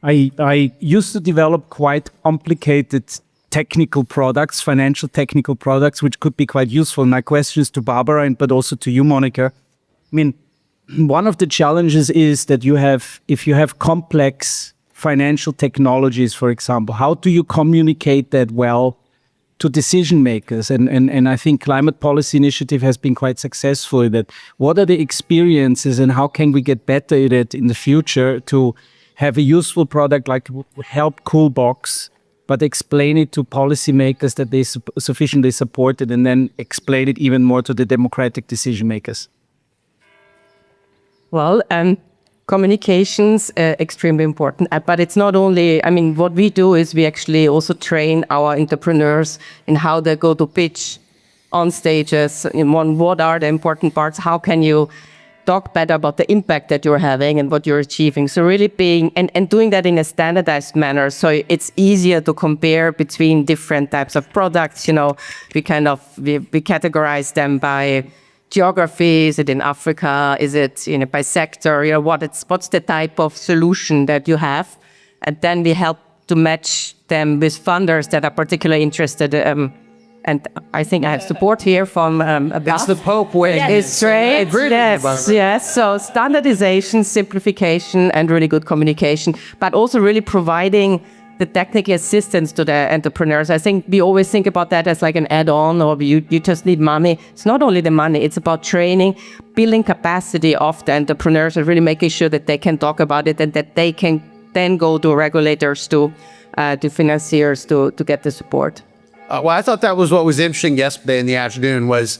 Speaker 11: I used to develop quite complicated technical products, financial technical products, which could be quite useful. My question is to Barbara, but also to you, Monika. One of the challenges is that if you have complex financial technologies, for example, how do you communicate that well to decision makers. And I think Climate Policy Initiative has been quite successful in that. What are the experiences and how can we get better at it in the future to have a useful product like Help Coolbox, but explain it to policymakers that they sufficiently support it, and then explain it even more to the democratic decision makers?
Speaker 8: Well, communications extremely important, but it's not only, I mean, what we do is we actually also train our entrepreneurs in how they go to pitch on stages, what are the important parts, how can you talk better about the impact that you're having and what you're achieving. So really being, and doing that in a standardized manner, so it's easier to compare between different types of products. We categorize them by geography. Is it in Africa? Is it by sector? What's the type of solution that you have? And then we help to match them with funders that are particularly interested. And I think I have support here from
Speaker 9: That's the Pope way.
Speaker 8: It's right. Yes. So standardization, simplification, and really good communication, but also really providing the technical assistance to the entrepreneurs. I think we always think about that as like an add-on, or you just need money. It's not only the money, it's about training, building capacity of the entrepreneurs, and really making sure that they can talk about it and that they can then go to regulators, to financiers to get the support.
Speaker 1: Well, I thought that was what was interesting yesterday in the afternoon was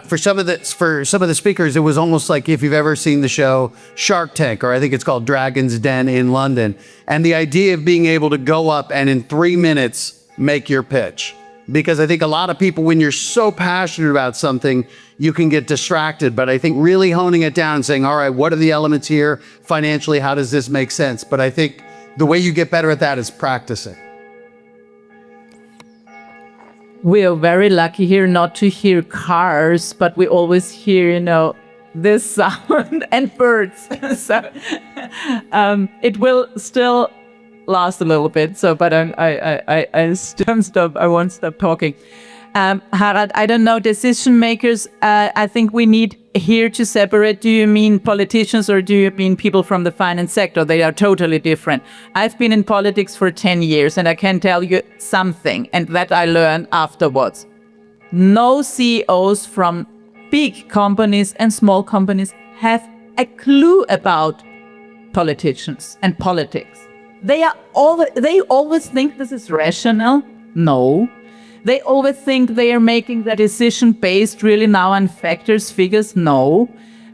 Speaker 1: for some of the speakers, it was almost like if you've ever seen the show Shark Tank, or I think it's called Dragon's Den in London, and the idea of being able to go up and in 3 minutes make your pitch. Because I think a lot of people, when you're so passionate about something, you can get distracted. But I think really honing it down and saying, all right, what are the elements here? Financially, how does this make sense? But I think the way you get better at that is practicing.
Speaker 2: We are very lucky here not to hear cars, but we always hear, this sound and birds. So it will still last a little bit. So, but I won't stop talking. Harald, I don't know, decision makers. I think we need here to separate. Do you mean politicians or do you mean people from the finance sector? They are totally different. I've been in politics for 10 years and I can tell you something, and that I learned afterwards. No CEOs from big companies and small companies have a clue about politicians and politics. They always think this is rational. No. They always think they are making the decision based really now on factors, figures. No.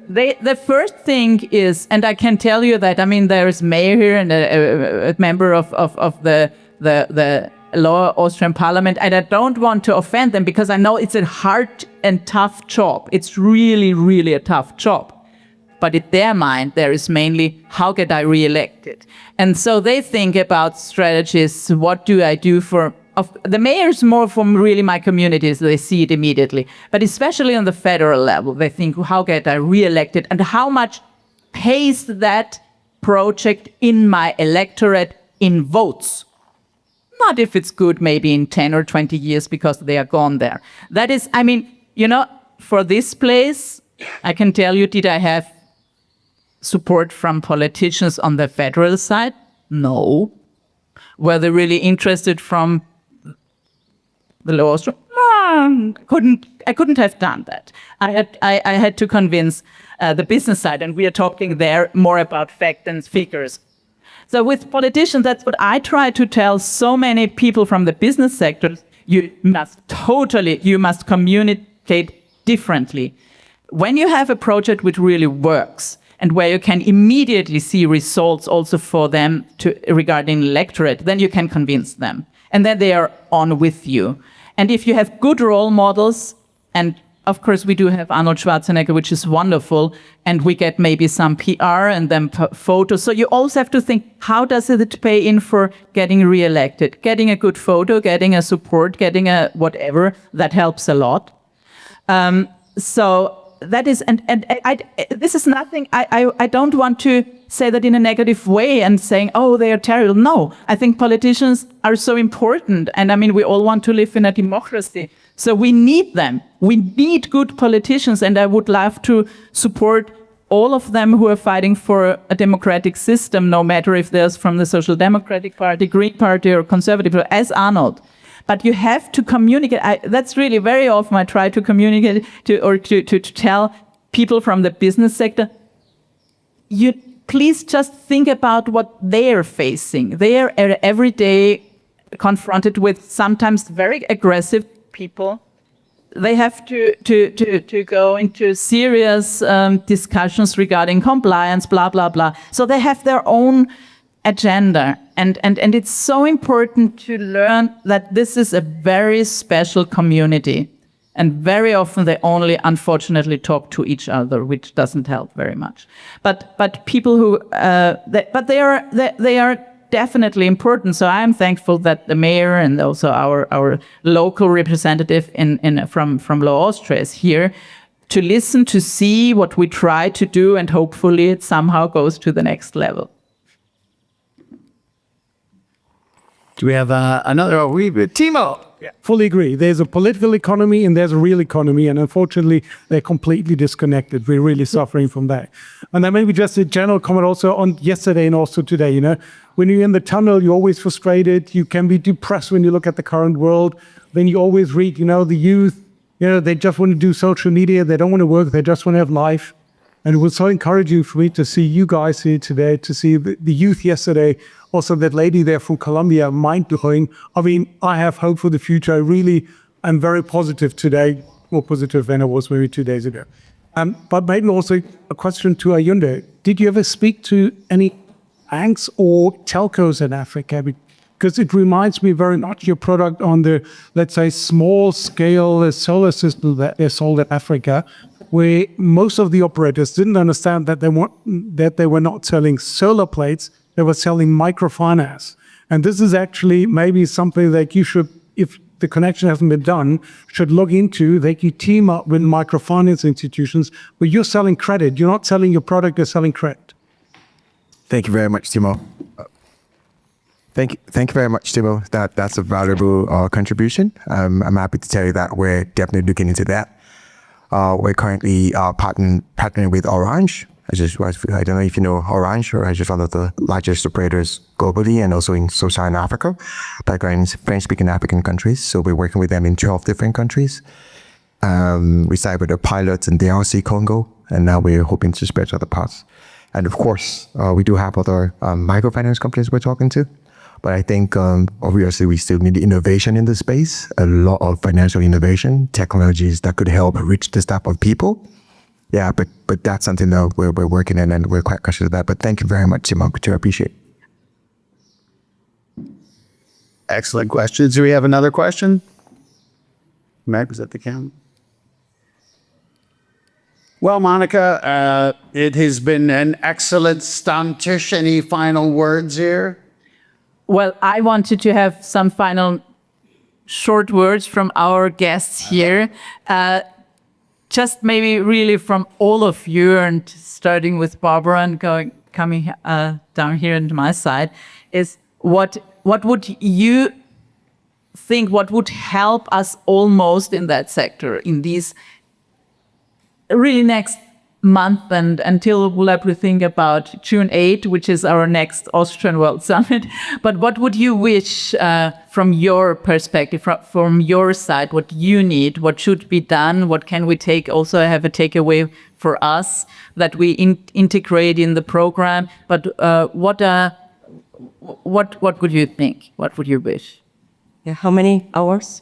Speaker 2: The first thing is, and I can tell you that, there is mayor here and a member of the lower Austrian parliament, and I don't want to offend them because I know it's a hard and tough job. It's really, really a tough job. But in their mind, there is mainly, how get I re-elected? And so they think about strategies. What do I do the mayors more from really my communities, they see it immediately. But especially on the federal level, they think, how get I re-elected? And how much pays that project in my electorate in votes? Not if it's good maybe in 10 or 20 years because they are gone there. That is, for this place, I can tell you, did I have support from politicians on the federal side? No. Were they really interested from the lower Austria? No, I couldn't have done that. I had to convince the business side, and we are talking there more about fact and figures. So with politicians, that's what I try to tell so many people from the business sector. You must communicate differently. When you have a project which really works and where you can immediately see results also for them regarding electorate, then you can convince them. And then they are on with you. And if you have good role models, and of course we do have Arnold Schwarzenegger, which is wonderful, and we get maybe some PR and then photos. So you also have to think, how does it pay in for getting re-elected? Getting a good photo, getting a support, getting a whatever, that helps a lot. So that is, and this is nothing, I don't want to say that in a negative way and saying, oh, they are terrible. No, I think politicians are so important. And we all want to live in a democracy. So we need them. We need good politicians. And I would love to support all of them who are fighting for a democratic system, no matter if there's from the Social Democratic Party, Green Party, or Conservative, as Arnold. but you have to communicate. That's really very often I try to communicate to tell people from the business sector, you please just think about what they are facing. They are every day confronted with sometimes very aggressive people. They have to go into serious discussions regarding compliance, blah, blah, blah. So they have their own agenda. And it's so important to learn that this is a very special community. And very often they only, unfortunately, talk to each other, which doesn't help very much. But people who, they are definitely important. So I am thankful that the mayor and also our local representative from Low Austria is here to listen, to see what we try to do, and hopefully it somehow goes to the next level.
Speaker 1: Do we have another? Timo.
Speaker 11: Yeah, fully agree. There's a political economy and there's a real economy, and unfortunately, they're completely disconnected. We're really suffering from that. And then maybe just a general comment also on yesterday and also today. You know, when you're in the tunnel, you're always frustrated. You can be depressed when you look at the current world. Then you always read, you know, the youth. You know, they just want to do social media. They don't want to work. They just want to have life. And it was so encouraging for me to see you guys here today, to see the youth yesterday. Also, that lady there from Colombia, mind-blowing. I mean, I have hope for the future. I really am very positive today, more positive than I was maybe 2 days ago. But maybe also a question to Ayunda. Did you ever speak to any banks or telcos in Africa? Because it reminds me very much your product on the, let's say, small-scale solar system that they sold in Africa, where most of the operators didn't understand that they were not selling solar plates, they were selling microfinance. And this is actually maybe something that you should, if the connection hasn't been done, should look into. They can team up with microfinance institutions, but you're selling credit. You're not selling your product, you're selling credit.
Speaker 7: Thank you very much, Timo. Thank you very much, Timo. That's a valuable contribution. I'm happy to tell you that we're definitely looking into that. We're currently partnering with Orange. I don't know if you know Orange. Orange is one of the largest operators globally and also in Sub-Saharan Africa, background in French-speaking African countries. So we're working with them in 12 different countries. We started with a pilot in DRC Congo, and now we're hoping to spread to other parts. And of course, we do have other microfinance companies we're talking to. But I think obviously we still need innovation in the space, a lot of financial innovation, technologies that could help reach this type of people. Yeah, but that's something that we're working in, and we're quite conscious of that. But thank you very much, Timo. I appreciate it.
Speaker 1: Excellent questions. Do we have another question? Matt, was that the camera? Well, Monika, it has been an excellent Stammtisch. Any final words here?
Speaker 2: Well, I wanted to have some final short words from our guests here. Just maybe really from all of you, and starting with Barbara and coming down here into my side, is what would you think, what would help us all most in that sector in these really next month and until we'll have to think about June 8, which is our next Austrian World Summit. But what would you wish from your perspective, from your side, what you need, what should be done, what can we also have a takeaway for us that we integrate in the program? But what would you think? What would you wish?
Speaker 8: Yeah, how many hours?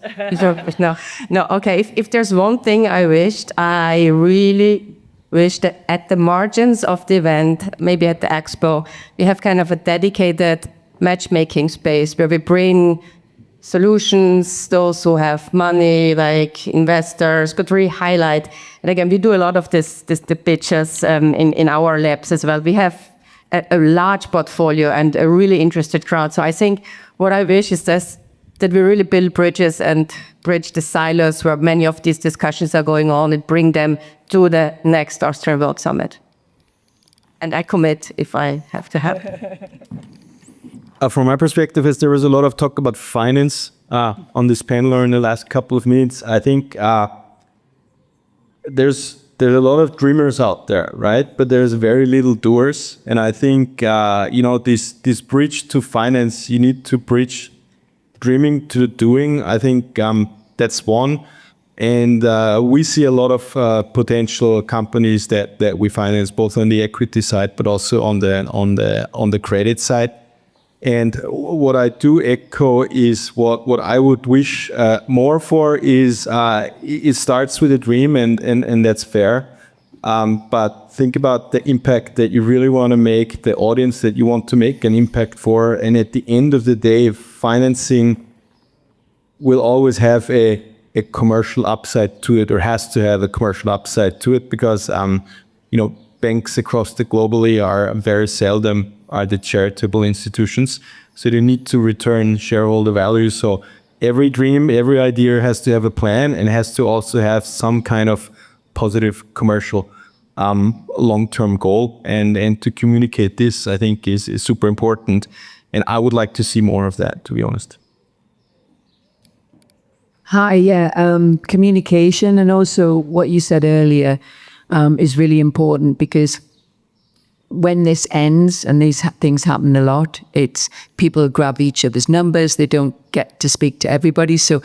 Speaker 8: No. Okay. If there's one thing I wished, I really wish that at the margins of the event, maybe at the expo, we have kind of a dedicated matchmaking space where we bring solutions, those who have money, like investors, could really highlight. And again, we do a lot of the pitches in our labs as well. We have a large portfolio and a really interested crowd. So I think what I wish is that we really build bridges and bridge the silos where many of these discussions are going on and bring them to the next Austrian World Summit. And I commit if I have to have.
Speaker 3: From my perspective, as there was a lot of talk about finance on this panel or in the last couple of minutes, I think there's a lot of dreamers out there, right? But there's very little doers. And I think, this bridge to finance, you need to bridge dreaming to doing, I think that's one. And we see a lot of potential companies that we finance both on the equity side, but also on the credit side. And what I do echo is what I would wish more for is it starts with a dream, and that's fair. But think about the impact that you really want to make, the audience that you want to make an impact for. And at the end of the day, financing will always have a commercial upside to it, or has to have a commercial upside to it, because banks across the globally are very seldom are the charitable institutions, so they need to return shareholder value. So every dream, every idea has to have a plan, and has to also have some kind of positive commercial long-term goal. And to communicate this, I think, is super important. And I would like to see more of that, to be honest.
Speaker 4: Hi, yeah. Communication, and also what you said earlier is really important, because when this ends, and these things happen a lot, it's people grab each other's numbers. They don't get to speak to everybody. So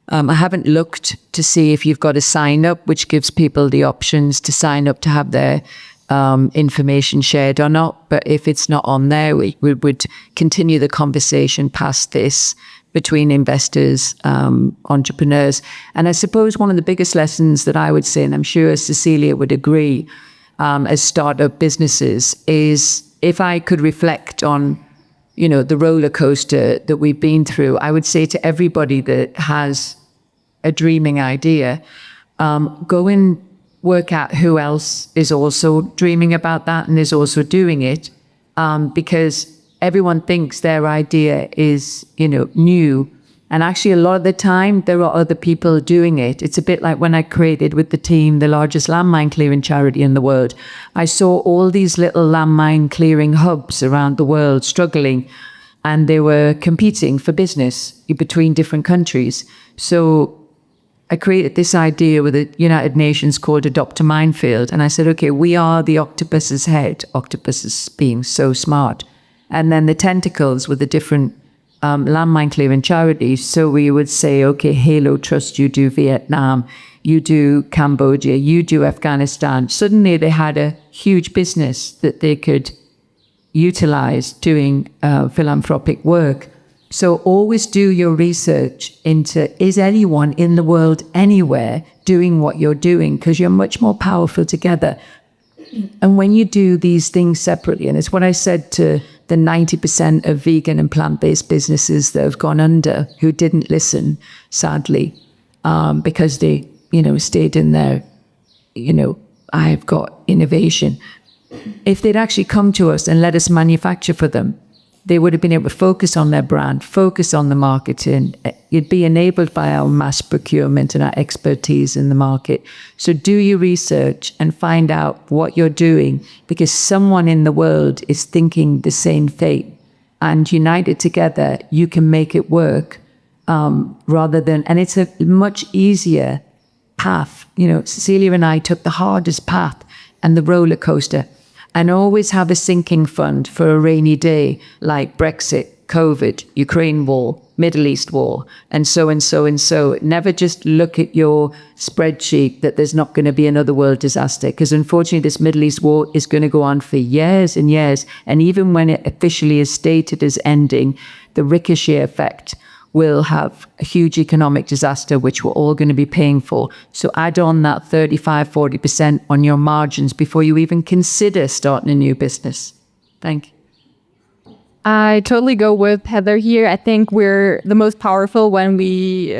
Speaker 4: I haven't looked to see if you've got a sign up, which gives people the options to sign up to have their information shared or not. But if it's not on there, we would continue the conversation past this between investors, entrepreneurs. And I suppose one of the biggest lessons that I would say, and I'm sure Cecilia would agree, as startup businesses, is if I could reflect on, the roller coaster that we've been through, I would say to everybody that has a dreaming idea, go and work out who else is also dreaming about that and is also doing it, because everyone thinks their idea is, new. And actually, a lot of the time, there are other people doing it. It's a bit like when I created with the team the largest landmine clearing charity in the world. I saw all these little landmine clearing hubs around the world struggling, and they were competing for business between different countries. So I created this idea with the United Nations called Adopt a Minefield. And I said, okay, we are the octopus's head, octopuses being so smart. And then the tentacles with the different landmine clearing charities. So we would say, okay, Halo Trust, you do Vietnam, you do Cambodia, you do Afghanistan. Suddenly they had a huge business that they could utilize doing philanthropic work. So always do your research into, is anyone in the world anywhere doing what you're doing? Because you're much more powerful together. And when you do these things separately, and it's what I said to the 90% of vegan and plant-based businesses that have gone under, who didn't listen, sadly, because they, stayed in their, I've got innovation. If they'd actually come to us and let us manufacture for them, they would have been able to focus on their brand, focus on the marketing. You'd be enabled by our mass procurement and our expertise in the market. So do your research and find out what you're doing, because someone in the world is thinking the same thing. And united together, you can make it work rather than, and it's a much easier path. Cecilia and I took the hardest path and the roller coaster. And always have a sinking fund for a rainy day, like Brexit, COVID, Ukraine war, Middle East war, and so and so and so. Never just look at your spreadsheet that there's not going to be another world disaster, because unfortunately this Middle East war is going to go on for years and years. And even when it officially is stated as ending, the ricochet effect will have a huge economic disaster, which we're all going to be paying for. So add on that 35, 40% on your margins before you even consider starting a new business. Thank you.
Speaker 5: I totally go with Heather here. I think we're the most powerful when we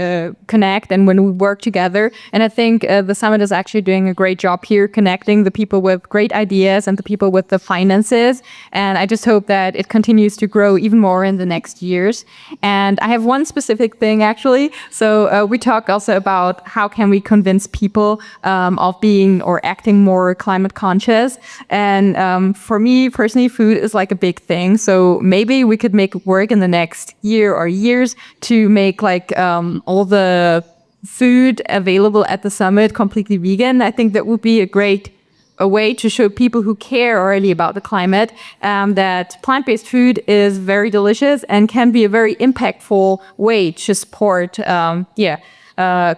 Speaker 5: connect and when we work together. And I think the summit is actually doing a great job here, connecting the people with great ideas and the people with the finances. And I just hope that it continues to grow even more in the next years. And I have one specific thing, actually. So we talk also about how can we convince people of being or acting more climate conscious. And for me personally, food is like a big thing. So maybe we could make it work in the next year or years to make all the food available at the summit completely vegan. I think that would be a great a way to show people who care really about the climate that plant-based food is very delicious and can be a very impactful way to support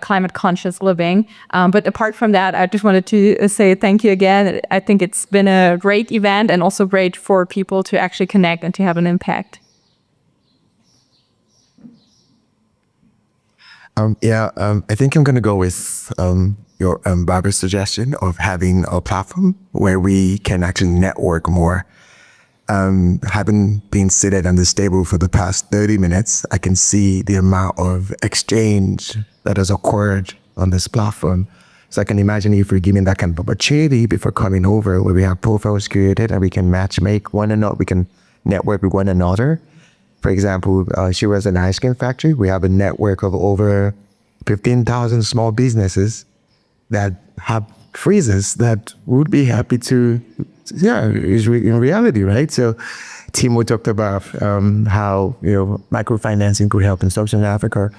Speaker 5: climate conscious living. But apart from that, I just wanted to say thank you again. I think it's been a great event and also great for people to actually connect and to have an impact.
Speaker 7: I think I'm going to go with your Barbara's suggestion of having a platform where we can actually network more. Having been seated on this table for the past 30 minutes, I can see the amount of exchange that has occurred on this platform. So I can imagine if we're given that kind of opportunity before coming over, where we have profiles created and we can matchmake one another, we can network with one another. For example, she was an ice cream factory. We have a network of over 15,000 small businesses that have freezers that would be happy to, is in reality, right? So Timo talked about how, microfinancing could help in sub-Saharan Africa.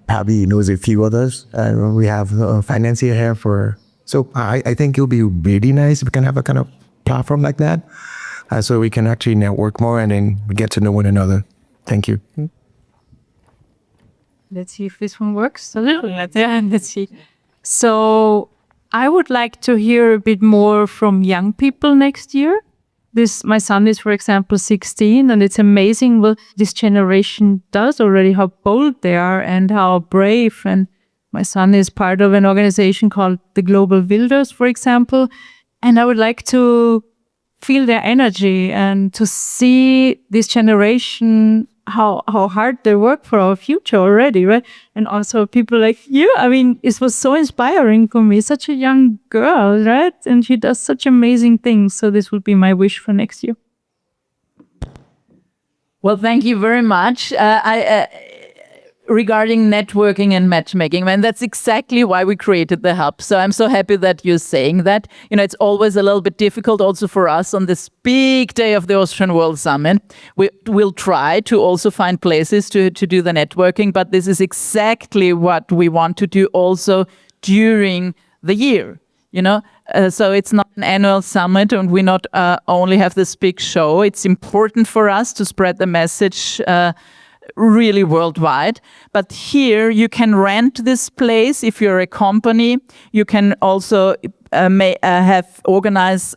Speaker 7: Probably knows a few others. We have a financier here so I think it'll be really nice if we can have a kind of platform like that. So we can actually network more and then get to know one another. Thank you.
Speaker 6: Let's see if this one works. Let's see. So I would like to hear a bit more from young people next year. My son is, for example, 16, and it's amazing what this generation does already, how bold they are and how brave. And my son is part of an organization called the Global Builders, for example. And I would like to feel their energy and to see this generation, how hard they work for our future already, right? And also people like you. I mean, it was so inspiring for me. Such a young girl, right? And she does such amazing things. So this would be my wish for next year.
Speaker 2: Well, thank you very much. Regarding networking and matchmaking, and that's exactly why we created the hub. So I'm so happy that you're saying that. It's always a little bit difficult also for us on this big day of the Austrian World Summit. We'll try to also find places to do the networking, but this is exactly what we want to do also during the year. So it's not an annual summit, and we not only have this big show. It's important for us to spread the message really worldwide. But here you can rent this place if you're a company. You can also organize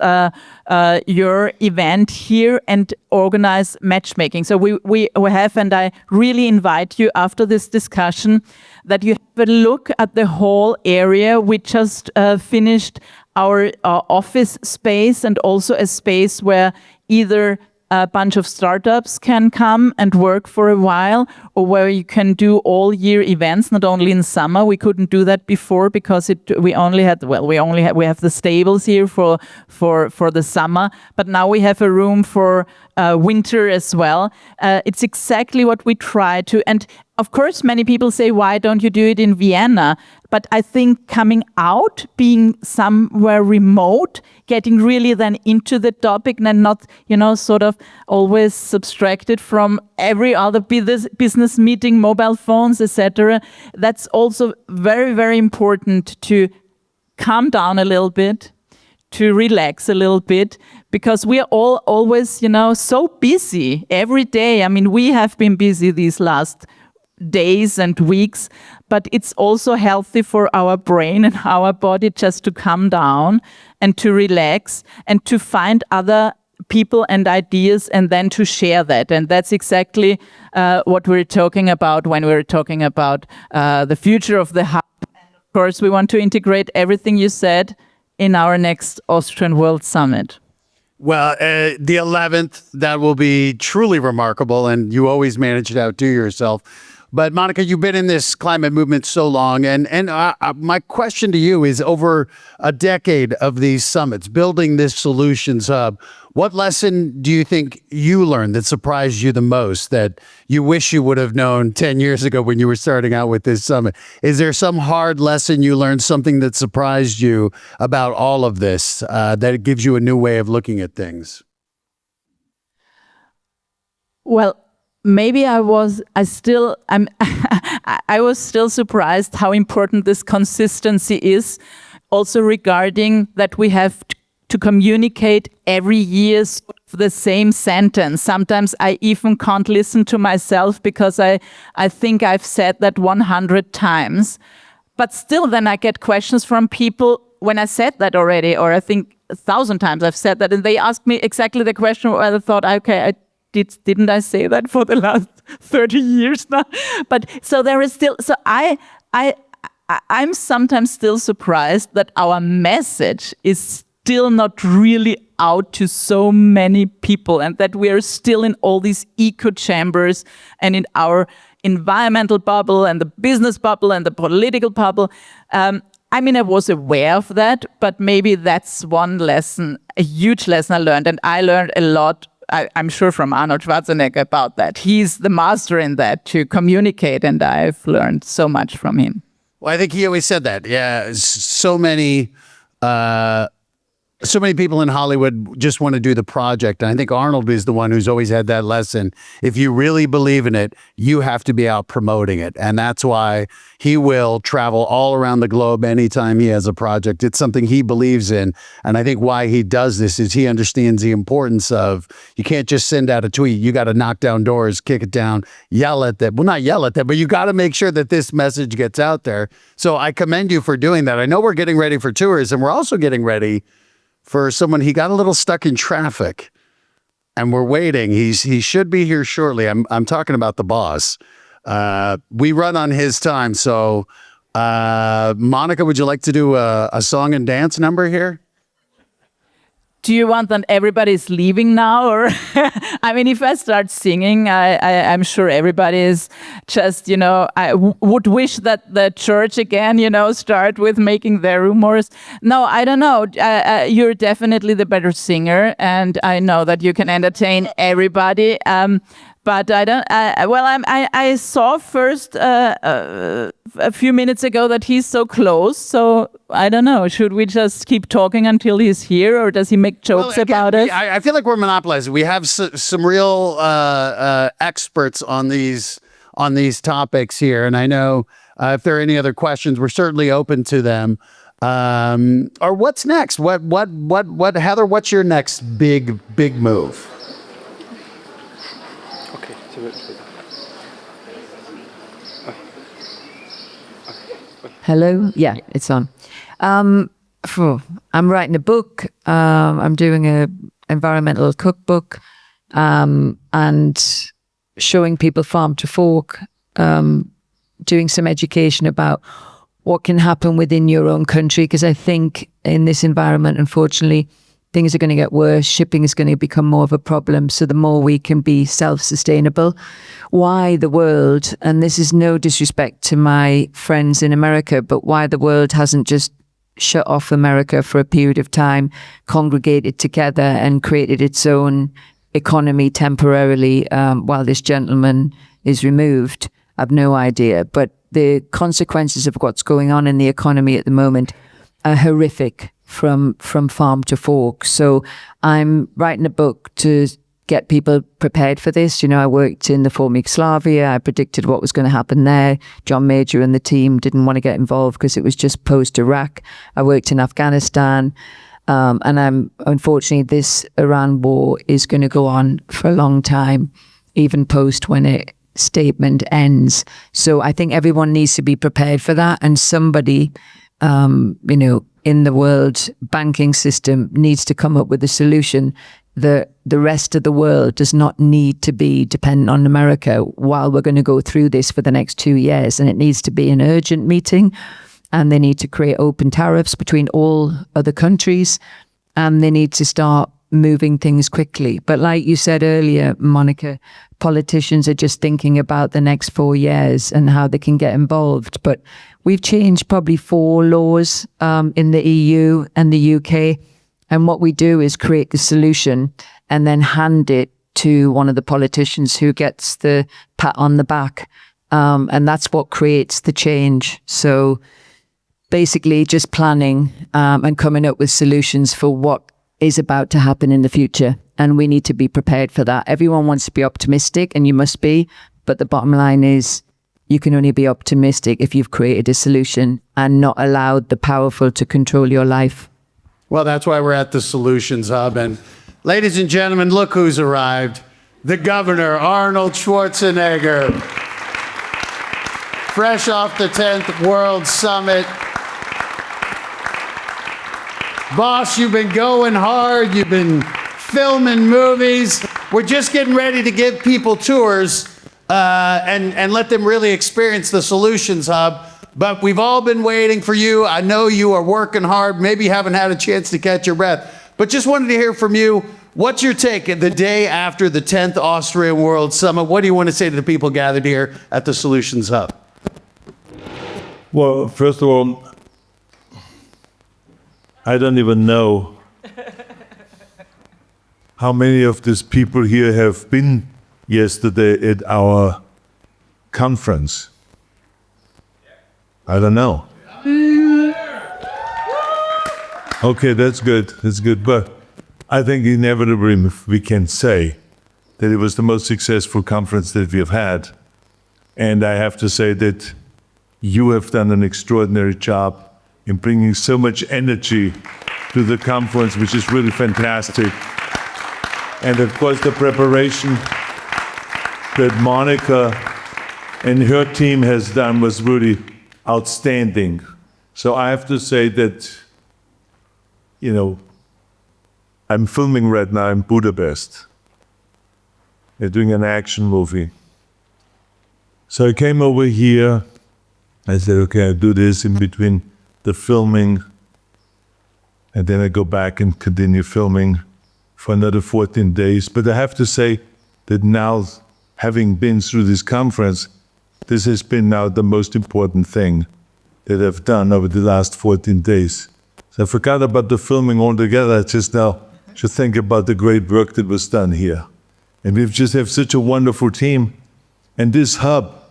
Speaker 2: your event here and organize matchmaking. So we have, and I really invite you after this discussion that you have a look at the whole area. We just finished our office space and also a space where either a bunch of startups can come and work for a while, or where you can do all year events, not only in summer. We couldn't do that before because we have the stables here for the summer, but now we have a room for winter as well. It's exactly what we try to, and of course, many people say, why don't you do it in Vienna? But I think coming out, being somewhere remote, getting really then into the topic and not, sort of always subtracted from every other business meeting, mobile phones, etc. That's also very, very important to calm down a little bit, to relax a little bit, because we are all always, so busy every day. I mean, we have been busy these last days and weeks, but it's also healthy for our brain and our body just to calm down and to relax and to find other people and ideas and then to share that. And that's exactly what we're talking about when we're talking about the future of the hub. And of course, we want to integrate everything you said in our next Austrian World Summit.
Speaker 1: Well, the 11th, that will be truly remarkable, and you always manage to outdo yourself. But Monika, you've been in this climate movement so long, and my question to you is, over a decade of these summits, building this solutions hub, what lesson do you think you learned that surprised you the most, that you wish you would have known 10 years ago when you were starting out with this summit? Is there some hard lesson you learned, something that surprised you about all of this, that it gives you a new way of looking at things?
Speaker 2: Well, maybe I was still surprised how important this consistency is also regarding that we have to communicate every year the same sentence. Sometimes I even can't listen to myself because I think I've said that 100 times. But still, then I get questions from people when I said that already, or I think 1,000 times I've said that, and they ask me exactly the question where I thought, okay, didn't I say that for the last 30 years now? But so there is still, so I'm sometimes still surprised that our message is still not really out to so many people, and that we are still in all these echo chambers and in our environmental bubble and the business bubble and the political bubble. I mean, I was aware of that, but maybe that's one lesson, a huge lesson I learned. And I learned a lot, I'm sure, from Arnold Schwarzenegger about that. He's the master in that, to communicate, and I've learned so much from him.
Speaker 1: Well, I think he always said that. Yeah, so many people in Hollywood just want to do the project. And I think Arnold is the one who's always had that lesson. If you really believe in it, you have to be out promoting it. And that's why he will travel all around the globe anytime he has a project. It's something he believes in. And I think why he does this is he understands the importance of, you can't just send out a tweet. You got to knock down doors, kick it down, yell at them. Well, not yell at them, but you got to make sure that this message gets out there. So I commend you for doing that. I know we're getting ready for tours, and we're also getting ready for someone. He got a little stuck in traffic, and we're waiting. He should be here shortly. I'm talking about the boss. We run on his time. So, Monika, would you like to do a song and dance number here?
Speaker 2: Do you want that everybody's leaving now? Or I mean, if I start singing, I'm sure everybody is just, I would wish that the church again, start with making their rumors. No, I don't know. You're definitely the better singer, and I know that you can entertain everybody. But I don't. I saw first a few minutes ago that he's so close. So I don't know. Should we just keep talking until he's here, or does he make jokes about it?
Speaker 1: I feel like we're monopolizing. We have some real experts on these topics here, and I know if there are any other questions, we're certainly open to them. Or what's next? What Heather? What's your next big move?
Speaker 4: Hello? Yeah, it's on. I'm writing a book. I'm doing an environmental cookbook, and showing people farm to fork, doing some education about what can happen within your own country. Because I think in this environment, unfortunately, things are going to get worse. Shipping is going to become more of a problem. So the more we can be self-sustainable, why the world, and this is no disrespect to my friends in America, but why the world hasn't just shut off America for a period of time, congregated together and created its own economy temporarily while this gentleman is removed. I've no idea. But the consequences of what's going on in the economy at the moment are horrific from farm to fork. So I'm writing a book to get people prepared for this. I worked in the former Yugoslavia. I predicted what was going to happen there. John Major and the team didn't want to get involved because it was just post-Iraq. I worked in Afghanistan. And unfortunately, this Iran war is going to go on for a long time, even post when a statement ends. So I think everyone needs to be prepared for that. And somebody, in the world banking system needs to come up with a solution. The rest of the world does not need to be dependent on America while we're going to go through this for the next 2 years. And it needs to be an urgent meeting, and they need to create open tariffs between all other countries, and they need to start moving things quickly. But like you said earlier, Monika, politicians are just thinking about the next 4 years and how they can get involved. But we've changed probably 4 laws in the EU and the UK. And what we do is create the solution and then hand it to one of the politicians who gets the pat on the back. And that's what creates the change. So basically just planning and coming up with solutions for what is about to happen in the future. And we need to be prepared for that. Everyone wants to be optimistic, and you must be. But the bottom line is you can only be optimistic if you've created a solution and not allowed the powerful to control your life.
Speaker 1: Well, that's why we're at the Solutions Hub. And ladies and gentlemen, look who's arrived. The governor, Arnold Schwarzenegger. Fresh off the 10th World Summit. Boss, you've been going hard. You've been filming movies. We're just getting ready to give people tours and let them really experience the Solutions Hub. But we've all been waiting for you. I know you are working hard. Maybe you haven't had a chance to catch your breath. But just wanted to hear from you. What's your take the day after the 10th Austrian World Summit? What do you want to say to the people gathered here at the Solutions Hub?
Speaker 12: Well, first of all, I don't even know how many of these people here have been yesterday at our conference. I don't know. Okay, that's good. That's good. But I think inevitably we can say that it was the most successful conference that we have had. And I have to say that you have done an extraordinary job in bringing so much energy to the conference, which is really fantastic. And of course, the preparation that Monika and her team has done was really outstanding. So I have to say that, you know, I'm filming right now in Budapest. They're doing an action movie. So I came over here. I said, okay, I'll do this in between the filming, and then I go back and continue filming for another 14 days. But I have to say that now, having been through this conference, this has been now the most important thing that I've done over the last 14 days. So I forgot about the filming altogether. I just now should think about the great work that was done here. And we just have such a wonderful team. And this hub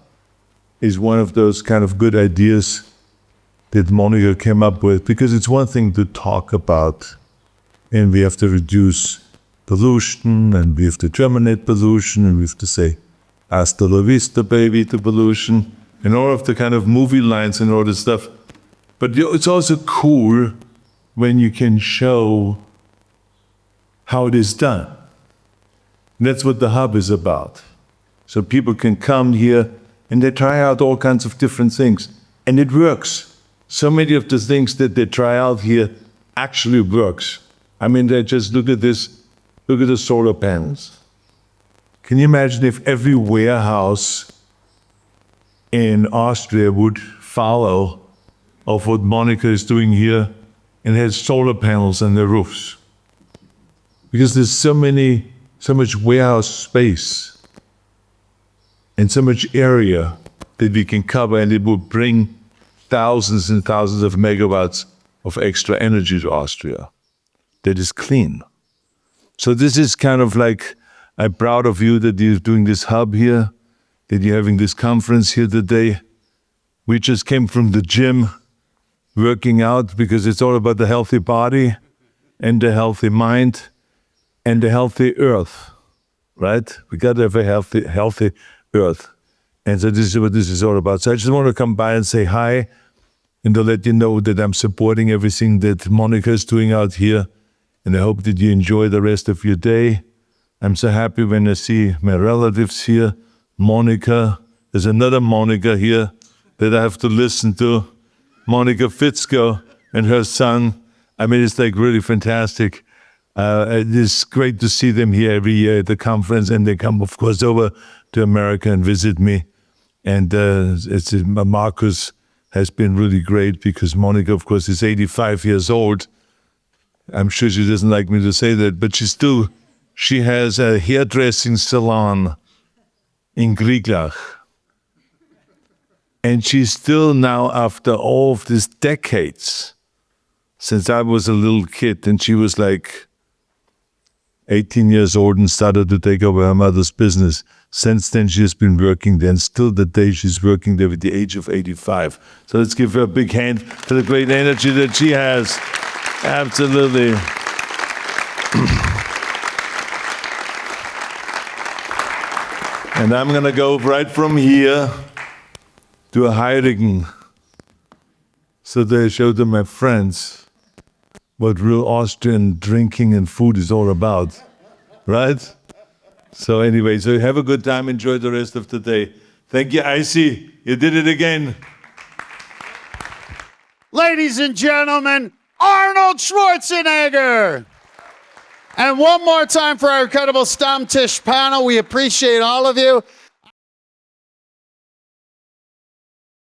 Speaker 12: is one of those kind of good ideas that Monika came up with, because it's one thing to talk about, and we have to reduce pollution, and we have to terminate pollution, and we have to say, hasta la vista, baby, to pollution, and all of the kind of movie lines and all this stuff. But it's also cool when you can show how it is done. And that's what the hub is about. So people can come here and they try out all kinds of different things. And it works. So many of the things that they try out here actually works. I mean, they just look at this, look at the solar panels. Can you imagine if every warehouse in Austria would follow of what Monika is doing here and has solar panels on their roofs? Because there's so much warehouse space and so much area that we can cover, and it will bring thousands and thousands of megawatts of extra energy to Austria that is clean. So this is kind of like, I'm proud of you that you're doing this hub here, that you're having this conference here today. We just came from the gym working out, because it's all about the healthy body and the healthy mind and the healthy earth, right? We got to have a healthy earth. And so this is what this is all about. So I just want to come by and say hi and to let you know that I'm supporting everything that Monika is doing out here. And I hope that you enjoy the rest of your day. I'm so happy when I see my relatives here. Monika, there's another Monika here that I have to listen to. Monika Fitzko and her son. I mean, it's like really fantastic. It's great to see them here every year at the conference, and they come, of course, over to America and visit me. And Marcus has been really great, because Monika, of course, is 85 years old. I'm sure she doesn't like me to say that, but she has a hairdressing salon in Grieglach. And she's still now, after all of these decades, since I was a little kid, and she was like 18 years old and started to take over her mother's business. Since then, she has been working there, and still today she's working there at the age of 85. So let's give her a big hand for the great energy that she has. Absolutely. And I'm going to go right from here to a Heurigen so that I show to my friends what real Austrian drinking and food is all about, right? So anyway, so have a good time, enjoy the rest of the day. Thank you, Icy, you did it again.
Speaker 1: Ladies and gentlemen, Arnold Schwarzenegger. And one more time for our incredible Stammtisch panel. We appreciate all of you.